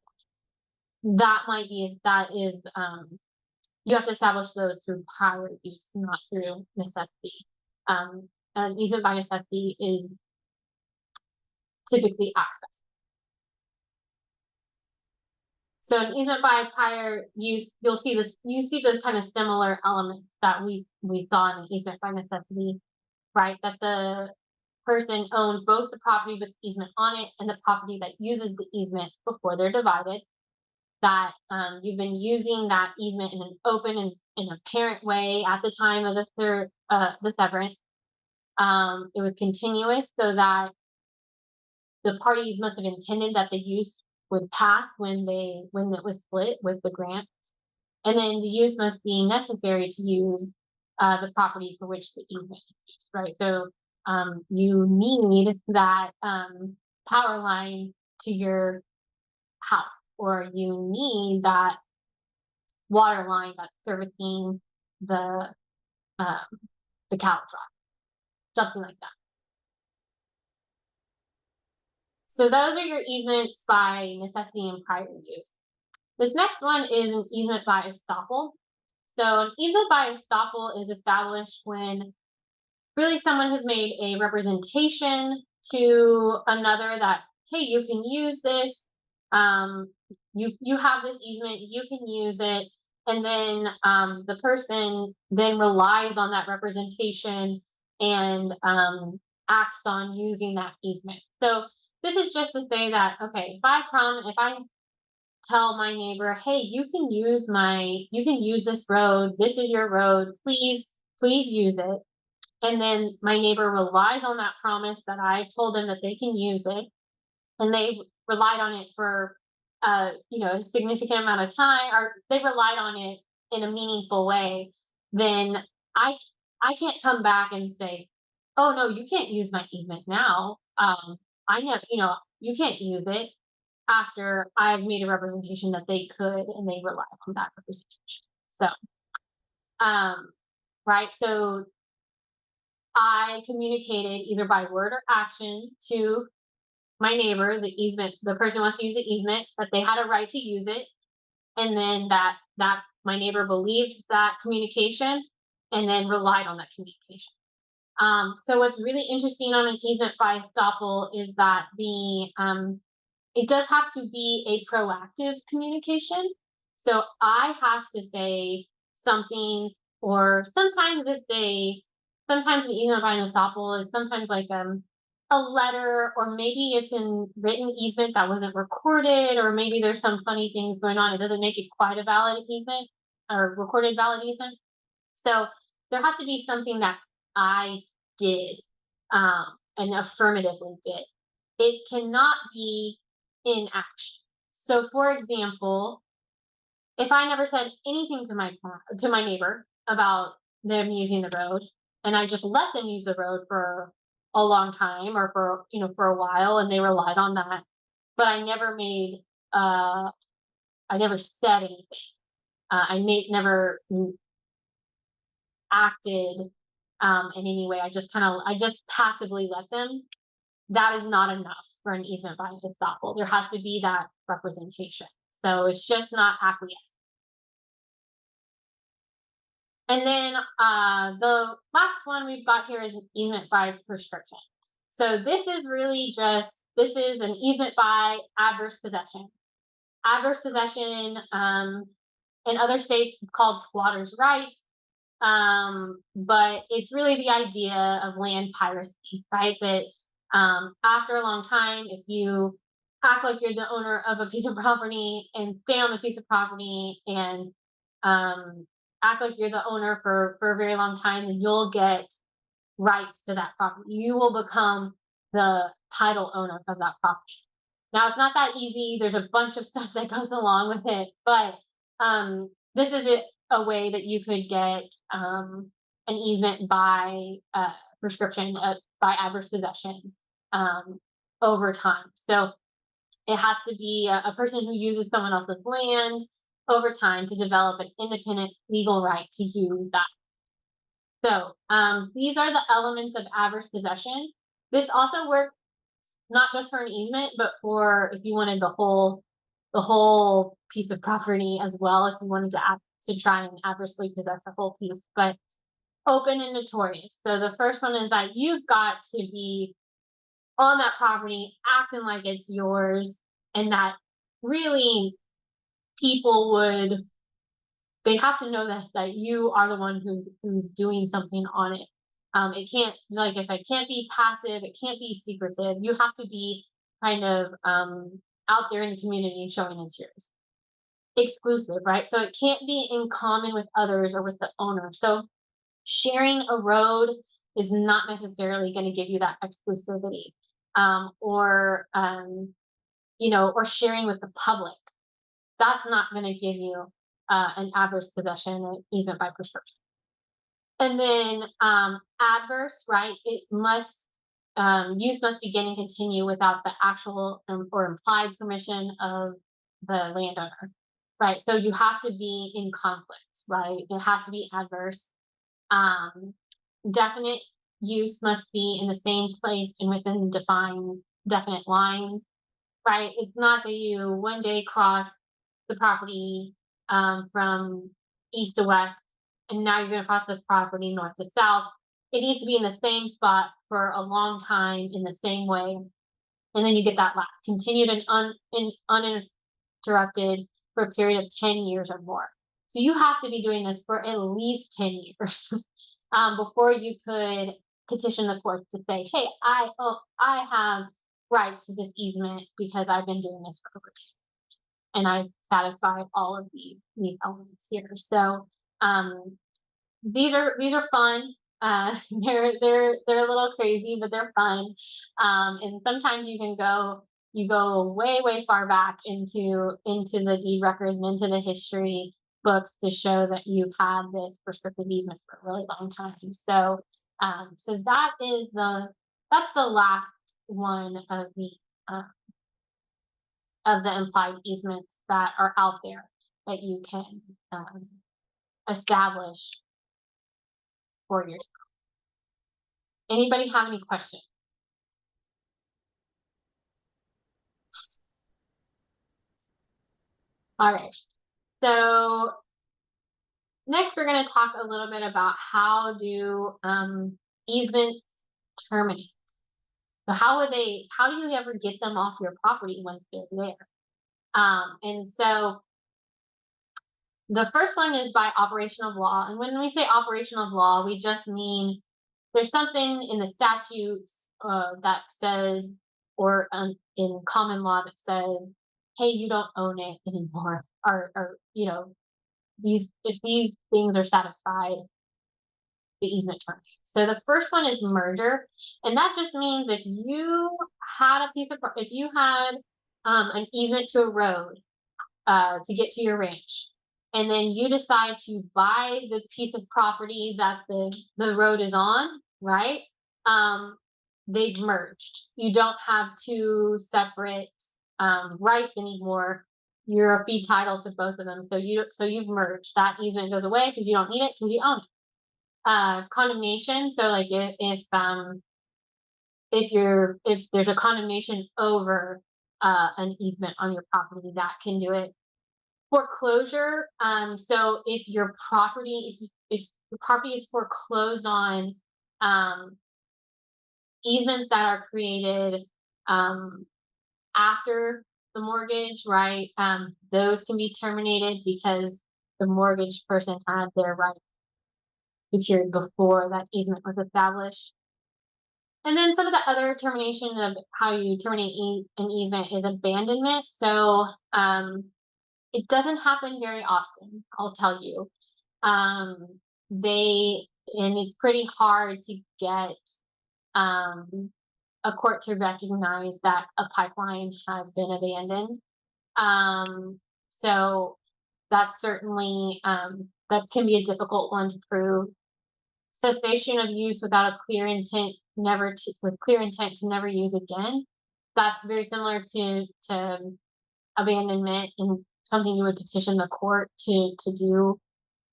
line. That might be that is you have to establish those through prior use, not through necessity. An easement by necessity is typically access. So an easement by prior use, you'll see this. You see the kind of similar elements that we saw in an easement by necessity, right? That the person owned both the property with easement on it and the property that uses the easement before they're divided. That you've been using that easement in an open and in apparent way at the time of the severance. It was continuous, so that the parties must have intended that the use would pass when it was split with the grant, and then the use must be necessary to use the property for which the easement is used, right? So you need that power line to your house, or you need that water line that's servicing the um, the cattle truck, something like that. So those are your easements by necessity and prior use. This next one is an easement by estoppel. So an easement by estoppel is established when really someone has made a representation to another that, hey, you can use this, you have this easement, you can use it, and then the person then relies on that representation and acts on using that easement. So this is just to say that, okay, if I tell my neighbor, hey, you can use this road, this is your road, please use it, and then my neighbor relies on that promise that I told them that they can use it, and they relied on it for a significant amount of time, or they relied on it in a meaningful way, then I I can't come back and say, oh no, you can't use my easement now. I never, you can't use it. after I've made a representation that they could, and they rely on that representation. So, um, right. So I communicated either by word or action to my neighbor, the person who wants to use the easement, that they had a right to use it, and then that my neighbor believed that communication, and then relied on that communication. So what's really interesting on an easement by estoppel is that it does have to be a proactive communication. So I have to say something, or sometimes an easement by an estoppel is sometimes like a letter, or maybe it's in written easement that wasn't recorded, or maybe there's some funny things going on. It doesn't make it quite a valid easement or recorded valid easement. So there has to be something that I did, and affirmatively did. It cannot be inaction. So, for example, if I never said anything to my neighbor about them using the road, and I just let them use the road for a long time, or for a while, and they relied on that, but uh, I never said anything. I made never acted in any way. I just passively let them. That is not enough for an easement by estoppel. There has to be that representation. So it's just not acquiescence. And then the last one we've got here is an easement by prescription. So this is an easement by adverse possession. Adverse possession, in other states called squatters' rights. But it's really the idea of land piracy, right? That after a long time, if you act like you're the owner of a piece of property and stay on the piece of property, and um, act like you're the owner for a very long time, then you'll get rights to that property. You will become the title owner of that property. Now, it's not that easy. There's a bunch of stuff that goes along with it, but this is a way that you could get an easement by prescription, by adverse possession, um, over time. So it has to be a person who uses someone else's land over time to develop an independent legal right to use that. So these are the elements of adverse possession. This also works not just for an easement, but for if you wanted the whole piece of property as well, if you wanted to try and adversely possess a whole piece. But open and notorious. So the first one is that you've got to be on that property acting like it's yours, and that really people would they have to know that you are the one who's doing something on it. It can't, like I said, can't be passive. It can't be secretive. You have to be kind of out there in the community showing it's yours. Exclusive, right? So it can't be in common with others or with the owner. So sharing a road is not necessarily going to give you that exclusivity, or sharing with the public. That's not going to give you an adverse possession or easement by prescription. And then adverse, right? Use must begin and continue without the actual or implied permission of the landowner, right? So you have to be in conflict, right? It has to be adverse. Um, Definite use must be in the same place and within defined definite lines, right? It's not that you one day cross the property from east to west, and now you're going to cross the property north to south. It needs to be in the same spot for a long time in the same way, and then you get that last continued and uninterrupted for a period of 10 years or more. So you have to be doing this for at least 10 years before you could petition the courts to say, "Hey, I have rights to this easement because I've been doing this for over 10 years, and I've satisfied all of these elements here." So um, these are fun. They're a little crazy, but they're fun. And sometimes you go way far back into the deed records and into the history books to show that you've had this prescriptive easement for a really long time. So that's the last one of the uh, of the implied easements that are out there that you can establish for yourself. Anybody have any questions? All right. So next, we're going to talk a little bit about how do easements terminate. So how do you ever get them off your property once they're there? And so the first one is by operation of law. And when we say operation of law, we just mean there's something in the statutes that says, or in common law that says, hey, you don't own it anymore, or these if these things are satisfied, the easement terminates. So the first one is merger, and that just means if you had a piece of if you had an easement to a road to get to your ranch, and then you decide to buy the piece of property that the road is on, right? Um, they've merged. You don't have two separate rights anymore. You're a fee title to both of them, so you've merged. That easement goes away because you don't need it because you own it. Condemnation. So like if there's a condemnation over an easement on your property, that can do it. Foreclosure. So if your property, if the property is foreclosed on, easements that are created after the mortgage, right? Those can be terminated because the mortgage person had their rights secured before that easement was established. And then some of the other termination of how you terminate an easement is abandonment. So it doesn't happen very often, I'll tell you. And it's pretty hard to get a court to recognize that a pipeline has been abandoned. So that's certainly that can be a difficult one to prove. Cessation of use without a clear intent, with clear intent to never use again. That's very similar to abandonment and something you would petition the court to do.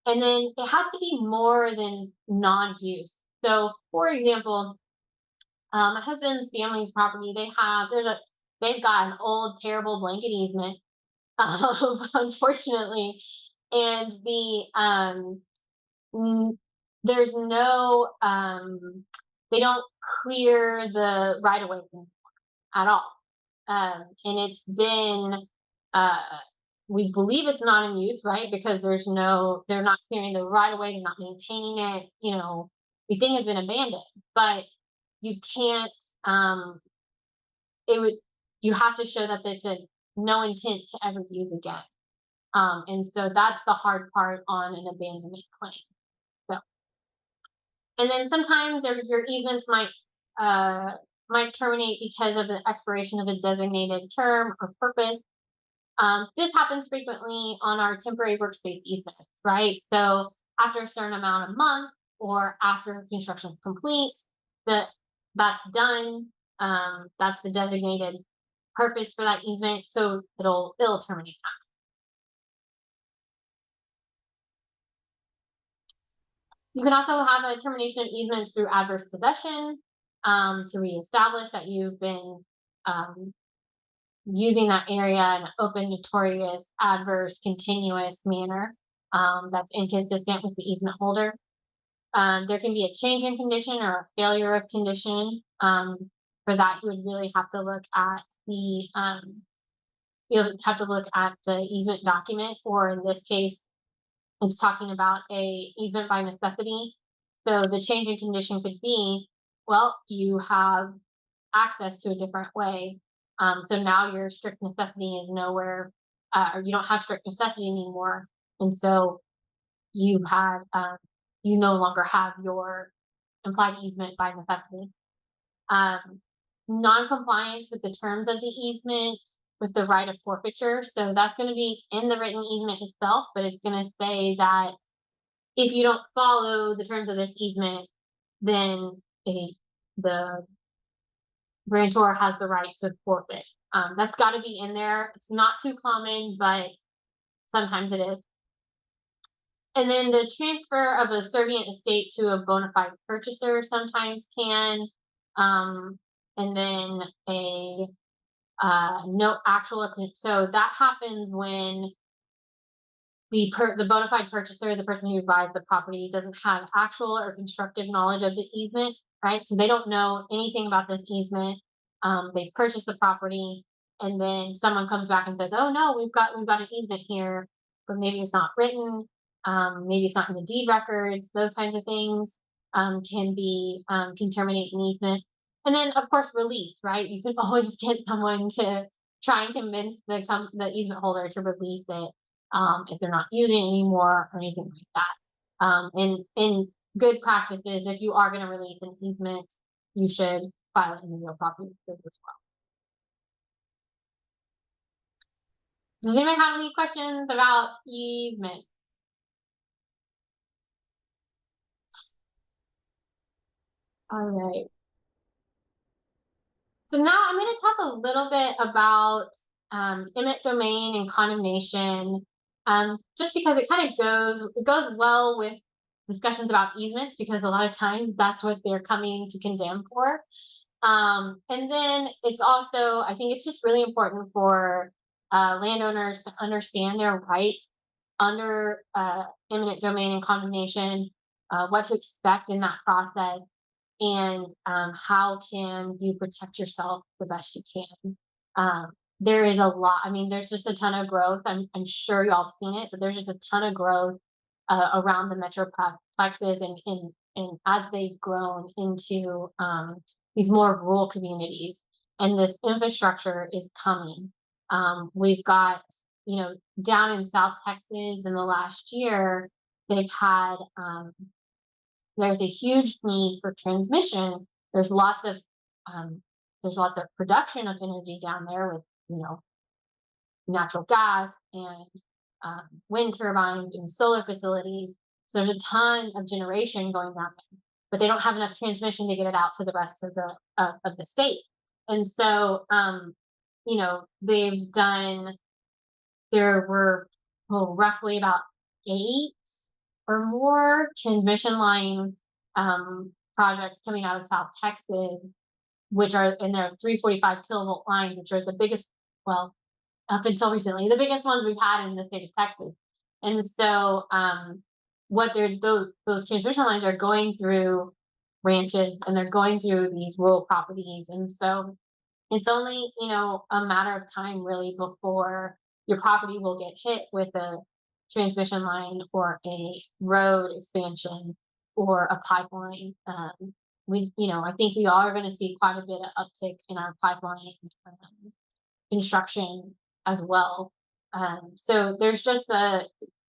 And then it has to be more than non-use. So, for example, my husband's family's property, they've got an old terrible blanket easement, unfortunately, and there's no they don't clear the right of way at all. And it's been we believe it's not in use, right? Because they're not clearing the right of way, they're not maintaining it, the thing has been abandoned. But you can't it would you have to show that it's a no intent to ever use again. And so that's the hard part on an abandonment claim. So, and then sometimes your easements might terminate because of the expiration of a designated term or purpose. This happens frequently on our temporary workspace easements, right? So after a certain amount of months or after construction is complete, that's done. That's the designated purpose for that easement, so it'll terminate. You can also have a termination of easements through adverse possession to reestablish that you've been using that area in an open, notorious, adverse, continuous manner that's inconsistent with the easement holder. There can be a change in condition or a failure of condition. For that, you would really have to look at the easement document, or in this case, it's talking about a easement by necessity. So the change in condition could be, well, you have access to a different way. So now your strict necessity is nowhere, or you don't have strict necessity anymore. And so you no longer have your implied easement by necessity. Non-compliance with the terms of the easement with the right of forfeiture. So that's going to be in the written easement itself, but it's going to say that if you don't follow the terms of this easement, then the grantor has the right to forfeit That's got to be in there. It's not too common, but sometimes it is. And then the transfer of a servient estate to a bona fide purchaser sometimes can. Um, and then a no actual, so that happens when the bona fide purchaser, the person who buys the property, doesn't have actual or constructive knowledge of the easement, right? So they don't know anything about this easement. They purchase the property, and then someone comes back and says, "Oh no, we've got an easement here," but maybe it's not written, maybe it's not in the deed records. Those kinds of things can terminate an easement. And then, of course, release, right? You can always get someone to try and convince the easement holder to release it, if they're not using it anymore or anything like that. And good practice is, if you are going to release an easement, you should file it in the real property records as well. Does anyone have any questions about easement? All right. So now I'm going to talk a little bit about eminent domain and condemnation, just because it goes well with discussions about easements, because a lot of times that's what they're coming to condemn for. And then it's also, I think it's just really important for landowners to understand their rights under eminent domain and condemnation, what to expect in that process, and how can you protect yourself the best you can. There is a lot. I mean, there's just a ton of growth. I'm sure y'all have seen it, but there's just a ton of growth around the metroplexes, and as they've grown into these more rural communities, and this infrastructure is coming. We've got, down in South Texas in the last year, they've had there's a huge need for transmission. There's lots of um, there's lots of production of energy down there with, natural gas and wind turbines and solar facilities. So there's a ton of generation going down there, but they don't have enough transmission to get it out to the rest of the state. And so, they've done. There were, roughly about 8 or more transmission line projects coming out of South Texas, which are in their 345 kilovolt lines, which are the biggest, well, up until recently, the biggest ones we've had in the state of Texas. And so, what those transmission lines are going through ranches, and they're going through these rural properties. And so it's only, a matter of time really before your property will get hit with a transmission line or a road expansion or a pipeline. I think we are going to see quite a bit of uptick in our pipeline construction as well. So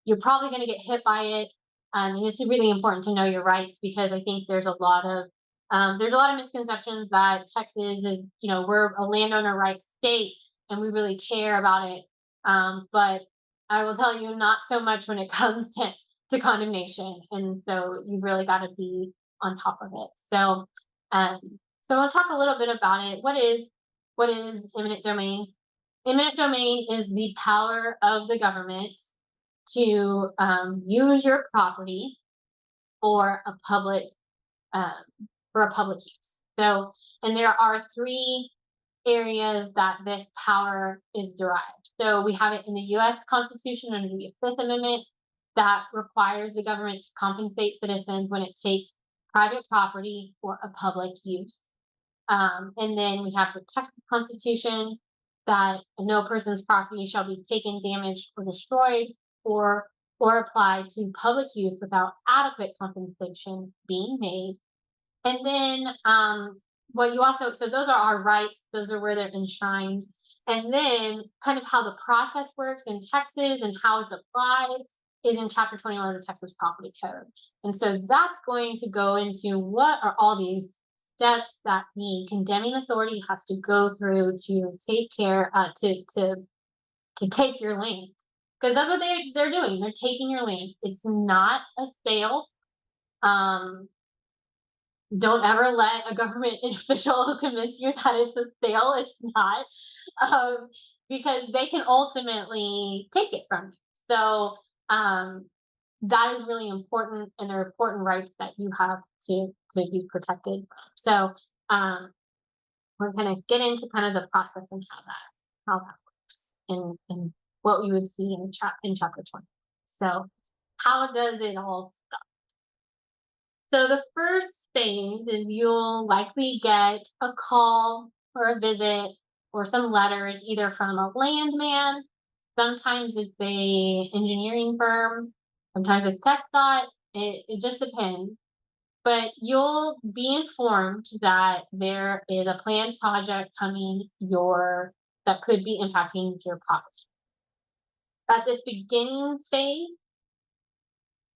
you're probably going to get hit by it. And it's really important to know your rights, because I think there's a lot of misconceptions that Texas is, we're a landowner rights state and we really care about it. But I will tell you, not so much when it comes to condemnation. And so you've really got to be on top of it. Um, so I'll talk a little bit about it. What is eminent domain? Eminent domain is the power of the government to use your property for a public um, use. So, and there are 3 areas that this power is derived. So we have it in the U.S. Constitution under the Fifth Amendment, that requires the government to compensate citizens when it takes private property for a public use. And then we have the Texas Constitution, that no person's property shall be taken, damaged, or destroyed, or applied to public use without adequate compensation being made. And then, so those are our rights, those are where they're enshrined. And then, kind of how the process works in Texas and how it's applied is in Chapter 21 of the Texas Property Code. And so that's going to go into what are all these steps that the condemning authority has to go through to take care, to take your land. Because that's what they're doing. They're taking your land. It's not a sale. Um, Don't ever let a government official convince you that it's a sale. It's not, um, because they can ultimately take it from you. So um, that is really important, and they're important rights that you have to be protected from. So um, we're gonna get into kind of the process and how that works, and what you would see in chapter 20. So how does it all start? So the first phase is you'll likely get a call or a visit or some letters either from a landman, sometimes it's a engineering firm, sometimes it's tech dot. It just depends. But you'll be informed that there is a planned project coming your that could be impacting your property. At this beginning phase,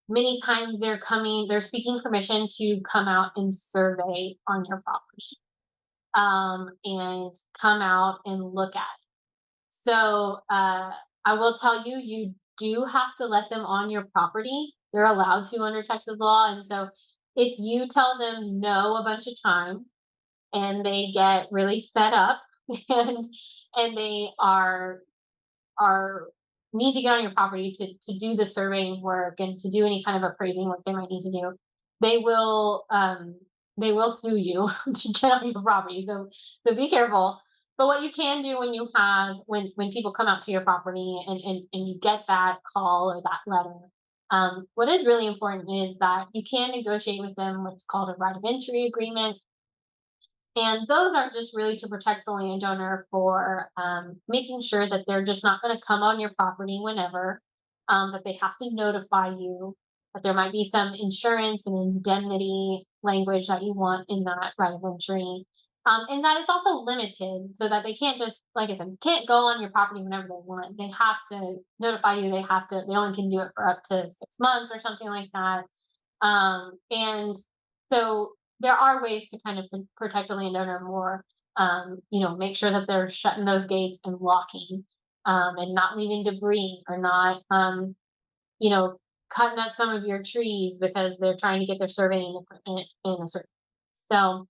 many times they're seeking permission to come out and survey on your property, and come out and look at it. So I will tell you, you do have to let them on your property. They're allowed to under Texas law. And so if you tell them no a bunch of times and they get really fed up and they are need to get on your property to do the surveying work and to do any kind of appraising work they might need to do, they will they will sue you to get on your property. So be careful. But what you can do when you have when people come out to your property and you get that call or that letter, what is really important is that you can negotiate with them what's called a right of entry agreement, and those are just really to protect the landowner for making sure that they're just not going to come on your property whenever, that they have to notify you, that there might be some insurance and indemnity language that you want in that right of entry. And that it's also limited so that they can't just, like I said, can't go on your property whenever they want. They have to notify you. They only can do it for up to 6 months or something like that. And so there are ways to kind of protect a landowner more. Make sure that they're shutting those gates and locking, and not leaving debris or not, you know, cutting up some of your trees because they're trying to get their surveying equipment in a certain. So,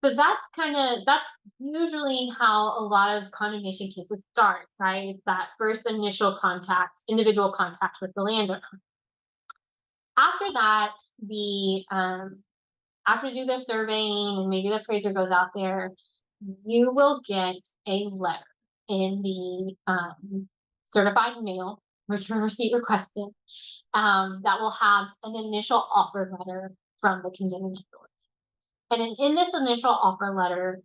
so that's usually how a lot of condemnation cases start, right? It's that first initial contact, individual contact with the landowner. After that, the after you do their surveying and maybe the appraiser goes out there, you will get a letter in the certified mail, return receipt requested, that will have an initial offer letter from the condemning authority. And in this initial offer letter,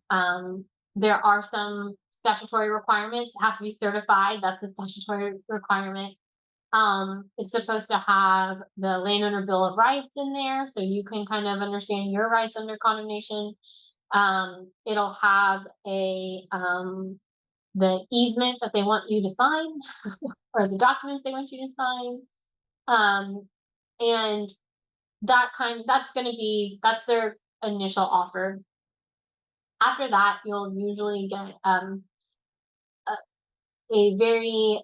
there are some statutory requirements. It has to be certified. That's a statutory requirement. It's supposed to have the landowner bill of rights in there so you can kind of understand your rights under condemnation. It'll have the easement that they want you to sign or the documents they want you to sign. Um, and that's their initial offer. After that, you'll usually get a, a very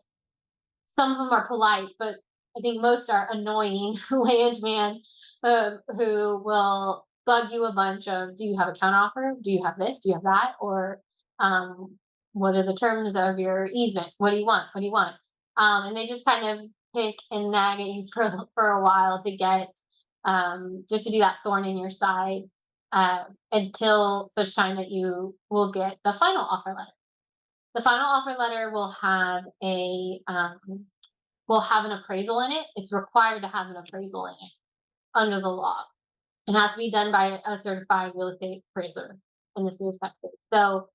some of them are polite, but I think most are annoying landman, who will bug you a bunch of, do you have a counteroffer? Do you have this? Do you have that? Or um, what are the terms of your easement? What do you want? What do you want? And they just kind of pick and nag at you for a while to get, just to be that thorn in your side, until such time that you will get the final offer letter. The final offer letter will have an appraisal in it. It's required to have an appraisal in it under the law. It has to be done by a certified real estate appraiser in the state of Texas. So,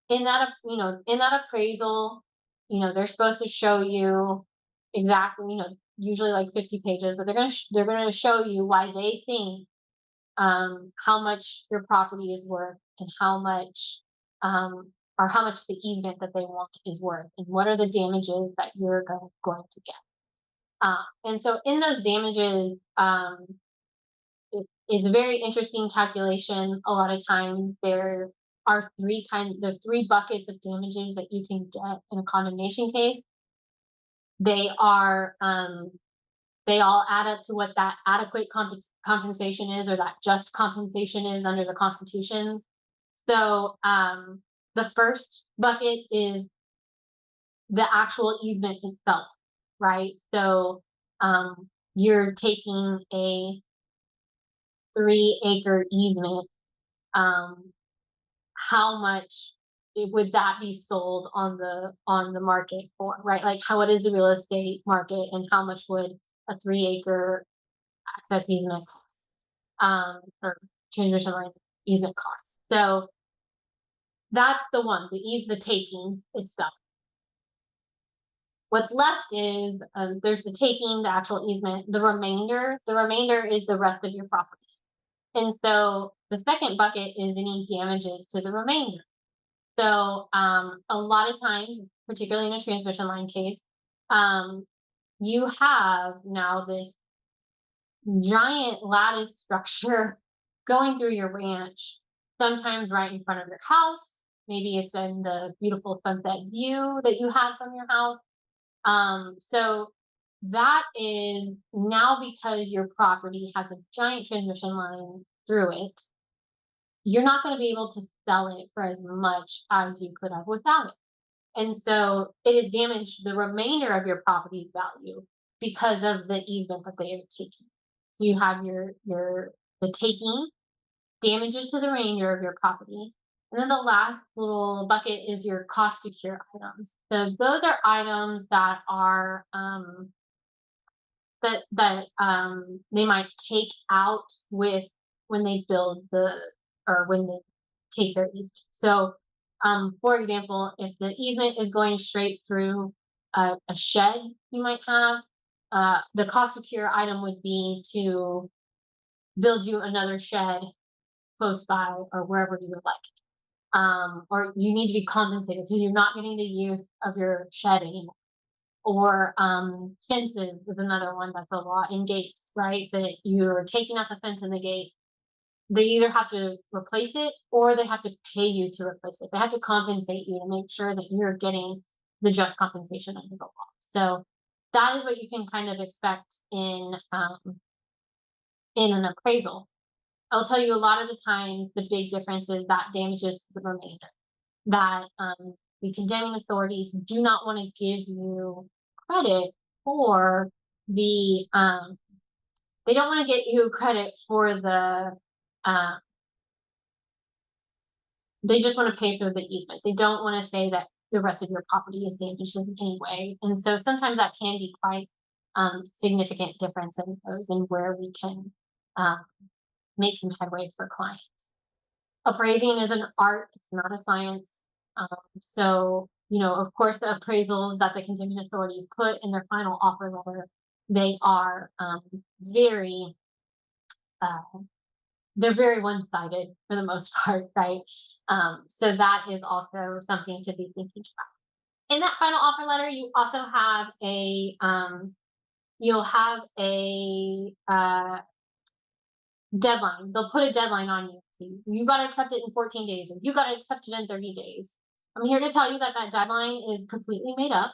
in that appraisal, they're supposed to show you exactly, usually like 50 pages, but they're gonna show you why they think, how much your property is worth and how much the easement that they want is worth, and what are the damages that you're going to get. And so in those damages, it's a very interesting calculation. A lot of times there are three buckets of damages that you can get in a condemnation case. They are They all add up to what that adequate compensation is, or that just compensation is under the constitutions. So the first bucket is the actual easement itself, right? So you're taking a 3-acre easement. Um, how much would that be sold on the market for, right? Like, how what is the real estate market, and how much would a 3-acre access easement cost, or transmission line easement costs? So that's the one, the taking itself. What's left is there's the taking, the actual easement. The remainder is the rest of your property. And so the second bucket is any damages to the remainder. So a lot of times, particularly in a transmission line case, um, you have now this giant lattice structure going through your ranch, sometimes right in front of your house. Maybe it's in the beautiful sunset view that you had from your house. So that is now, because your property has a giant transmission line through it, you're not going to be able to sell it for as much as you could have without it. And so it has damaged the remainder of your property's value because of the easement that they are taking. So you have the taking, damages to the remainder of your property. And then the last little bucket is your cost to cure items. So those are items that are they might take out with when they build or when they take their easement. So for example, if the easement is going straight through a shed you might have, the cost to cure item would be to build you another shed close by or wherever you would like. Or you need to be compensated because you're not getting the use of your shed anymore. Or fences is another one that's a lot, in gates, right? That you're taking out the fence and the gate. They either have to replace it or they have to pay you to replace it. They have to compensate you to make sure that you're getting the just compensation under the law. So that is what you can kind of expect in an appraisal. I'll tell you, a lot of the times the big difference is that damages to the remainder. That the condemning authorities do not want to give you credit for the they don't want to get you credit for the uh, they just want to pay for the easement. They don't want to say that the rest of your property is damaged in any way. And so sometimes that can be quite significant difference in those, and where we can um, make some headway for clients. Appraising is an art, it's not a science. So, of course, the appraisal that the condemning authorities put in their final offer letter, they are very, uh, they're very one-sided for the most part, right? So that is also something to be thinking about. In that final offer letter, you also have you'll have a deadline. They'll put a deadline on you. You got to accept it in 14 days, or you got to accept it in 30 days. I'm here to tell you that that deadline is completely made up.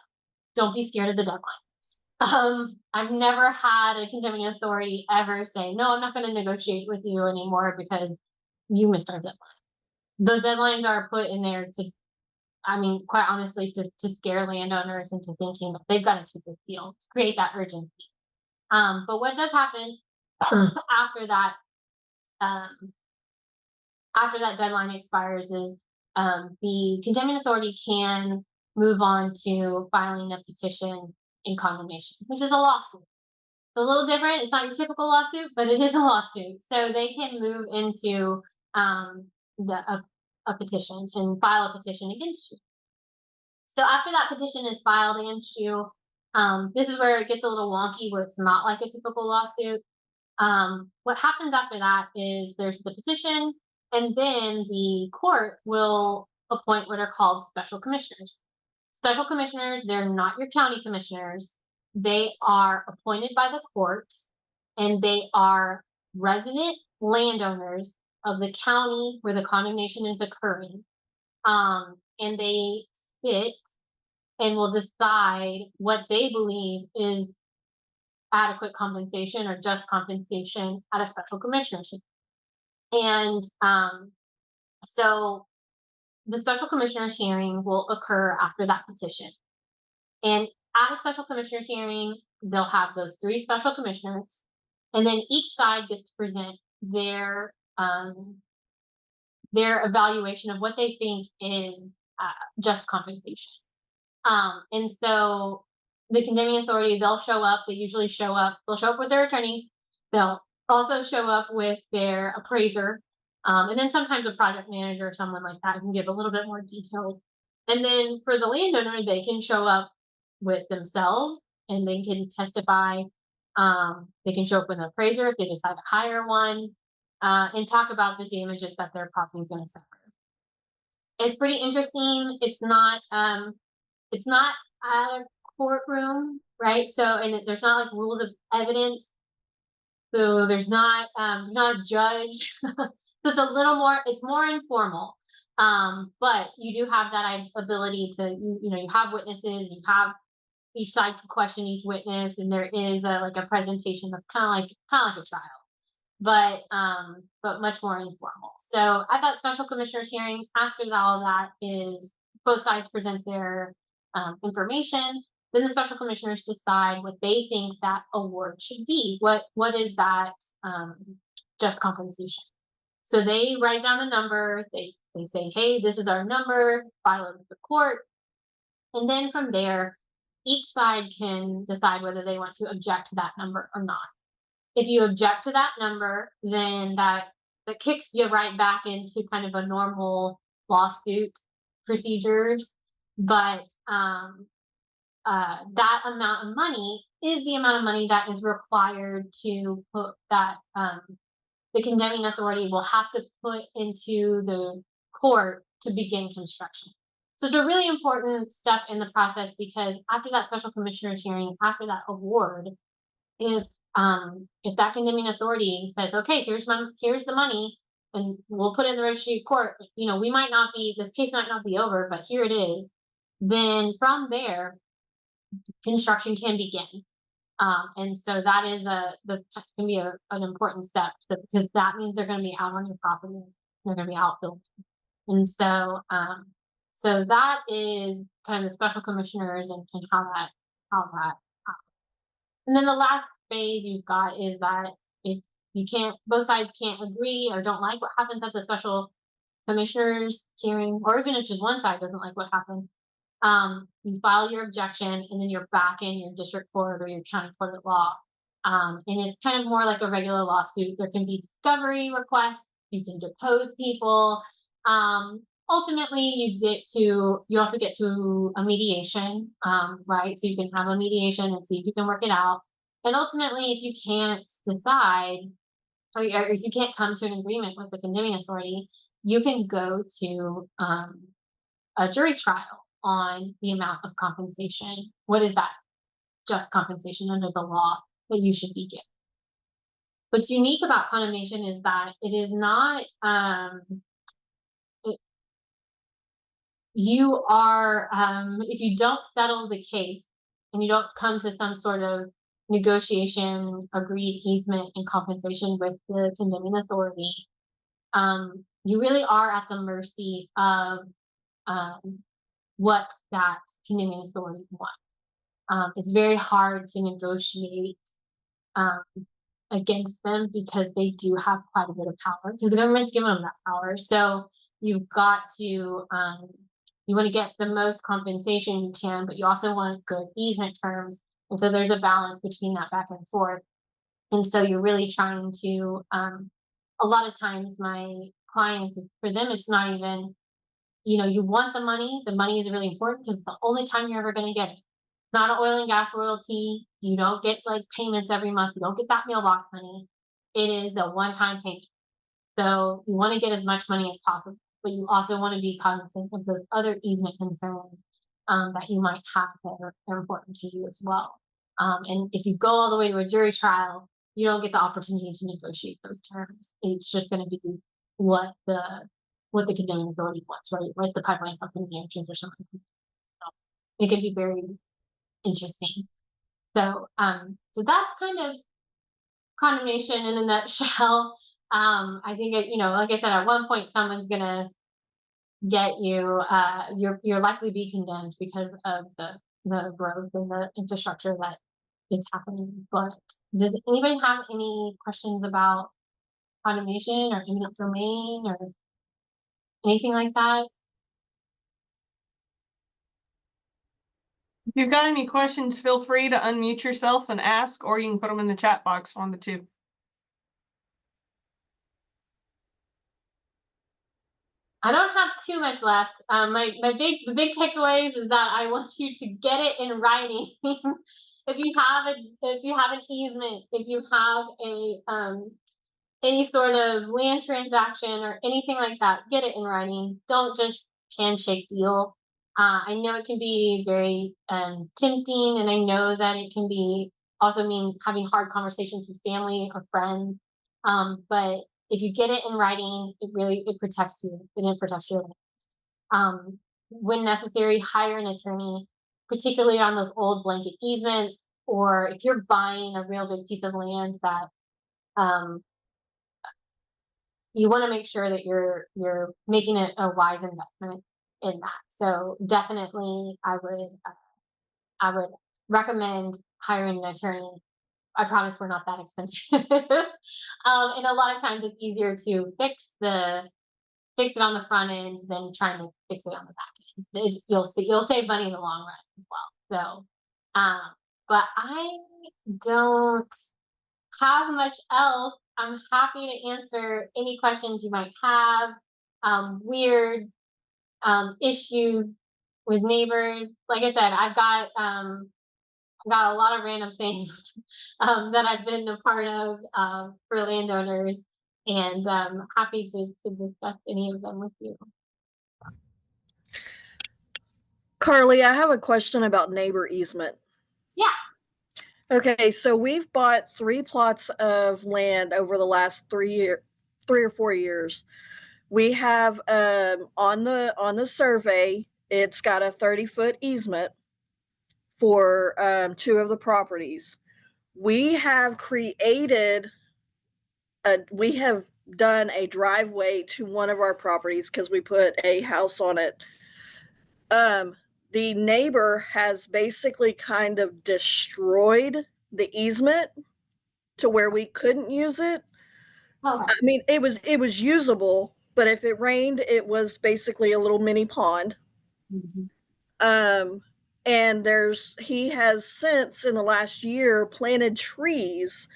Don't be scared of the deadline. I've never had a condemning authority ever say, no, I'm not going to negotiate with you anymore because you missed our deadline. Those deadlines are put in there to, I mean, quite honestly, to scare landowners into thinking that they've got to take this deal, to create that urgency. But what does happen after that um, after that deadline expires is the condemning authority can move on to filing a petition in condemnation, which is a lawsuit. It's a little different. It's not your typical lawsuit, but it is a lawsuit. So they can move into the a petition and file a petition against you. So after that petition is filed against you, this is where it gets a little wonky, where it's not like a typical lawsuit. What happens after that is there's the petition, and then the court will appoint what are called special commissioners. Special commissioners, they're not your county commissioners. They are appointed by the court, and they are resident landowners of the county where the condemnation is occurring. And they sit and will decide what they believe is adequate compensation or just compensation at a special commissioner's hearing. And so the special commissioner's hearing will occur after that petition. And at a special commissioner's hearing, they'll have those three special commissioners, and then each side gets to present their evaluation of what they think is just compensation. And so the condemning authority, they'll show up. They usually show up. They'll show up with their attorneys. They'll also show up with their appraiser, and then sometimes a project manager or someone like that can give a little bit more details. And then for the landowner, they can show up with themselves and they can testify. They can show up with an appraiser if they decide to hire one, and talk about the damages that their property is going to suffer. It's pretty interesting. It's not at a courtroom, right? So, and there's not like rules of evidence. So there's not a judge. So it's a little more. It's more informal. But you do have that ability to you have witnesses. You have each side can question each witness, and there is a presentation that's kind of like a trial, but much more informal. So at that special commissioner's hearing, after all that is both sides present their information. Then the special commissioners decide what they think that award should be. What is that just compensation? So they write down a number. They say, hey, this is our number. File it with the court, and then from there, each side can decide whether they want to object to that number or not. If you object to that number, then that kicks you right back into kind of a normal lawsuit procedures. But that amount of money is the amount of money that is required to put that the condemning authority will have to put into the court to begin construction. So it's a really important step in the process, because after that special commissioner's hearing, after that award, if that condemning authority says, okay, here's the money, and we'll put it in the registry of court, we might not be the case might not be over, but here it is. Then from there, construction can begin. And so that is can be an important step, because that means they're going to be out on your property. They're going to be out building. And so that is kind of the special commissioners and how that happens. And then the last phase you've got is that if both sides can't agree or don't like what happens at the special commissioners hearing, or even if just one side doesn't like what happens, you file your objection, and then you're back in your district court or your county court of law. And it's kind of more like a regular lawsuit. There can be discovery requests. You can depose people. Ultimately, you also get to a mediation, right? So you can have a mediation and see if you can work it out. And ultimately, if you can't decide, or if you can't come to an agreement with the condemning authority, you can go to a jury trial on the amount of compensation. What is that just compensation under the law that you should be getting? What's unique about condemnation is that it is not if you don't settle the case and you don't come to some sort of negotiation, agreed easement and compensation with the condemning authority, you really are at the mercy of what that condemning authority wants. It's very hard to negotiate against them, because they do have quite a bit of power, because the government's given them that power. So you've got to you want to get the most compensation you can, but you also want good easement terms. And so there's a balance between that back and forth. And so you're really trying to a lot of times my clients, for them, it's not even, you want the money is really important, because it's the only time you're ever going to get it. It's not an oil and gas royalty. You don't get like payments every month. You don't get that mailbox money. It is a one-time payment. So you want to get as much money as possible, but you also want to be cognizant of those other easement concerns that you might have that are important to you as well. And if you go all the way to a jury trial, you don't get the opportunity to negotiate those terms. It's just going to be what the condemning authority wants, right? What the pipeline company or something. So it can be very interesting. So that's kind of condemnation in a nutshell. I think like I said, at one point someone's gonna get you. You're likely be condemned because of the growth and the infrastructure that is happening. But does anybody have any questions about condemnation or eminent domain or anything like that? If you've got any questions, feel free to unmute yourself and ask, or you can put them in the chat box, one of the two. I don't have too much left. The big takeaways is that I want you to get it in writing. If you have an easement, if you have a any sort of land transaction or anything like that, get it in writing. Don't just handshake deal. I know it can be very tempting, and I know that it can be also mean having hard conversations with family or friends. But if you get it in writing, it protects you and it protects your life. When necessary, hire an attorney, particularly on those old blanket easements, or if you're buying a real big piece of land that um, you want to make sure that you're making a wise investment in that. So definitely, I would recommend hiring an attorney. I promise we're not that expensive. And a lot of times it's easier to fix it on the front end than trying to fix it on the back end. You'll save money in the long run as well. But I don't have much else. I'm happy to answer any questions you might have. Weird issues with neighbors. Like I said, I've got a lot of random things that I've been a part of for landowners, and happy to discuss any of them with you. Carly, I have a question about neighbor easement. Yeah. Okay, so we've bought 3 plots of land over the last 3 or 4 years. We have on the survey, it's got a 30-foot easement for 2 of the properties. We have done a driveway to one of our properties because we put a house on it. The neighbor has basically kind of destroyed the easement to where we couldn't use it. Okay. I mean, it was usable, but if it rained, it was basically a little mini pond. Mm-hmm. And he has since in the last year planted trees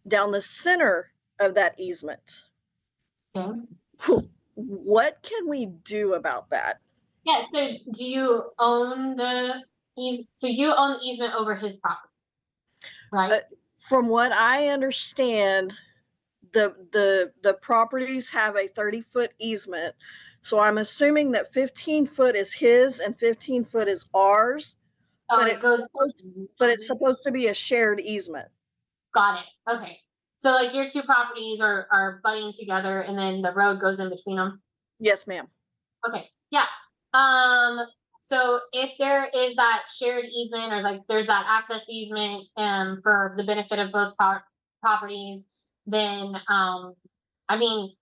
down the center of that easement. Okay. What can we do about that? Yeah. So do you own so you own the easement over his property, right? From what I understand, the properties have a 30-foot easement. So I'm assuming that 15 foot is his and 15 foot is ours, Oh, but it goes. it's supposed to be a shared easement. Got it. Okay. So like your two properties are butting together, and then the road goes in between them. Yes, ma'am. Okay. Yeah. Um. So if there is that shared easement, or like there's that access easement, for the benefit of both properties, then I mean,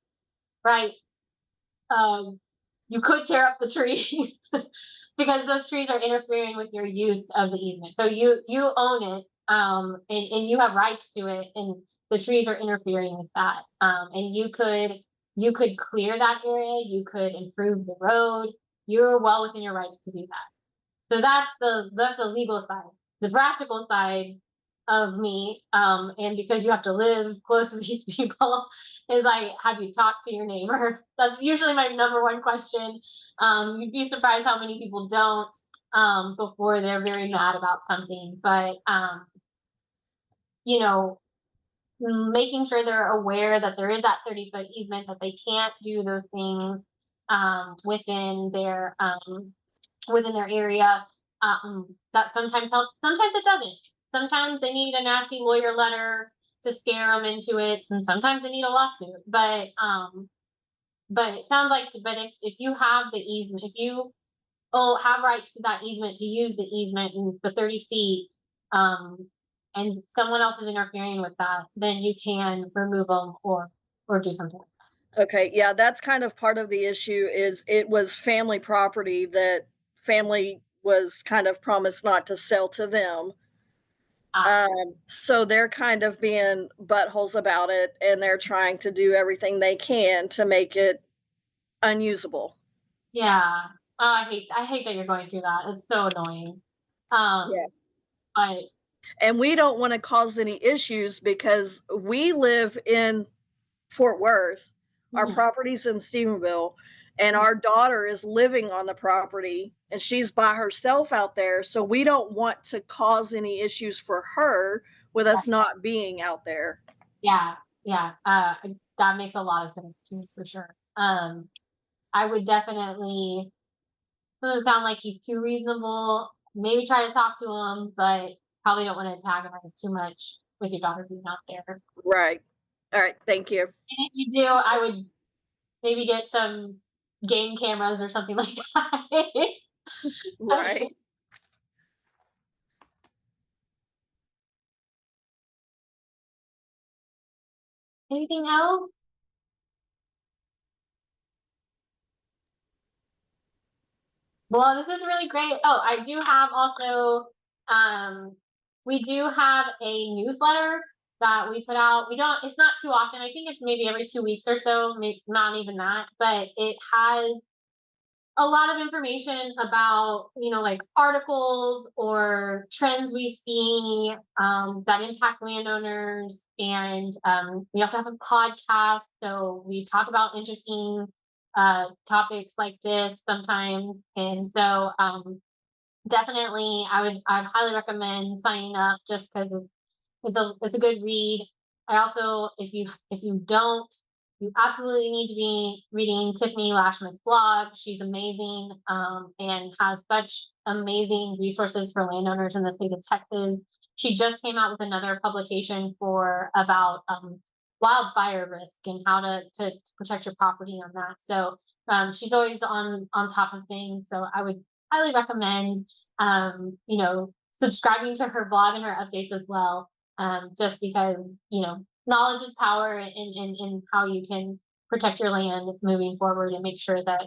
right? Um, you could tear up the trees because those trees are interfering with your use of the easement. So you own it, and you have rights to it, and the trees are interfering with that. And you could clear that area, you could improve the road. You're well within your rights to do that. So that's the legal side. The practical side of me, and because you have to live close to these people, is like, have you talked to your neighbor? That's usually my number one question. You'd be surprised how many people don't before they're very mad about something. But you know, making sure they're aware that there is that 30-foot easement, that they can't do those things within their area. That sometimes helps. Sometimes it doesn't. Sometimes they need a nasty lawyer letter to scare them into it, and sometimes they need a lawsuit. But it sounds like, if you have the easement, if you have rights to that easement, to use the easement and the 30 feet, and someone else is interfering with that, then you can remove them or do something. Okay, yeah, that's kind of part of the issue is it was family property that family was kind of promised not to sell to them. Ah, So they're kind of being buttholes about it and they're trying to do everything they can to make it unusable. yeah. Oh, I hate that you're going through that. It's so annoying. Yeah. But And we don't want to cause any issues because we live in Fort Worth. Our mhm, property's in Stephenville, and mhm, our daughter is living on the property and she's by herself out there. So we don't want to cause any issues for her with us not being out there. yeah, yeah. That makes a lot of sense to me for sure. I would definitely. Doesn't sound like he's too reasonable. Maybe try to talk to him, but probably don't want to antagonize too much with your daughter being out there. And Right. All right. Thank you. if you do, I would maybe get some game cameras or something like that. Right. Anything else? Well, this is really great. Oh, I do have also, um, we do have a newsletter that we put out. We don't, it's not too often. I think it's maybe every 2 weeks or so, maybe not even that, but it has a lot of information about, like articles or trends we see that impact landowners. And we also have a podcast. So we talk about interesting topics like this sometimes. And so definitely I'd highly recommend signing up just because it's a good read. I also, if you don't, you absolutely need to be reading Tiffany Lashman's blog. She's amazing, and has such amazing resources for landowners in the state of Texas. She just came out with another publication for about wildfire risk and how to protect your property on that. So she's always on top of things. So I would highly recommend subscribing to her blog and her updates as well, just because knowledge is power in how you can protect your land moving forward and make sure that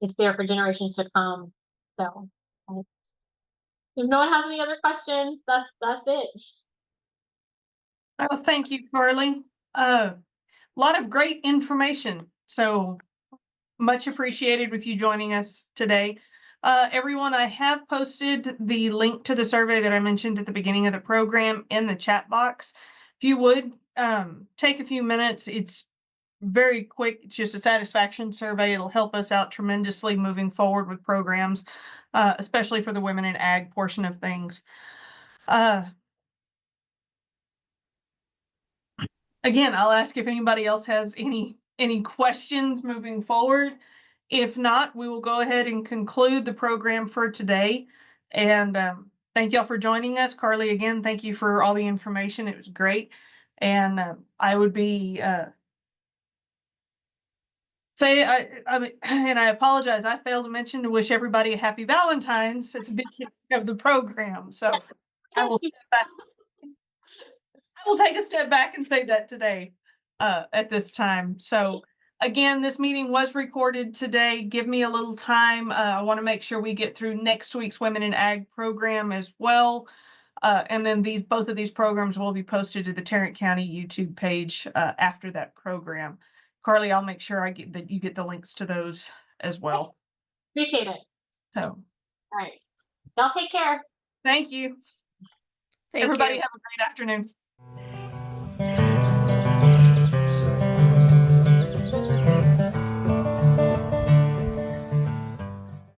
it's there for generations to come. So if no one has any other questions, that's it. Oh, thank you, Carly. A lot of great information. So much appreciated with you joining us today. Everyone, I have posted the link to the survey that I mentioned at the beginning of the program in the chat box. If you would take a few minutes, it's very quick. It's just a satisfaction survey. It'll help us out tremendously moving forward with programs, especially for the women in ag portion of things. Again, I'll ask if anybody else has any questions moving forward. If not, we will go ahead and conclude the program for today. And thank y'all for joining us. Carly, again, thank you for all the information. It was great. And I would be and I apologize. I failed to mention to wish everybody a happy Valentine's. It's a big hit of the program. So I will I will take a step back and say that today at this time. So again, this meeting was recorded today. Give me a little time. I want to make sure we get through next week's Women in Ag program as well. And then both of these programs will be posted to the Tarrant County YouTube page after that program. Carly, I'll make sure that you get the links to those as well. Appreciate it. So All right. Y'all take care. thank you. Thank Everybody you. have a great afternoon.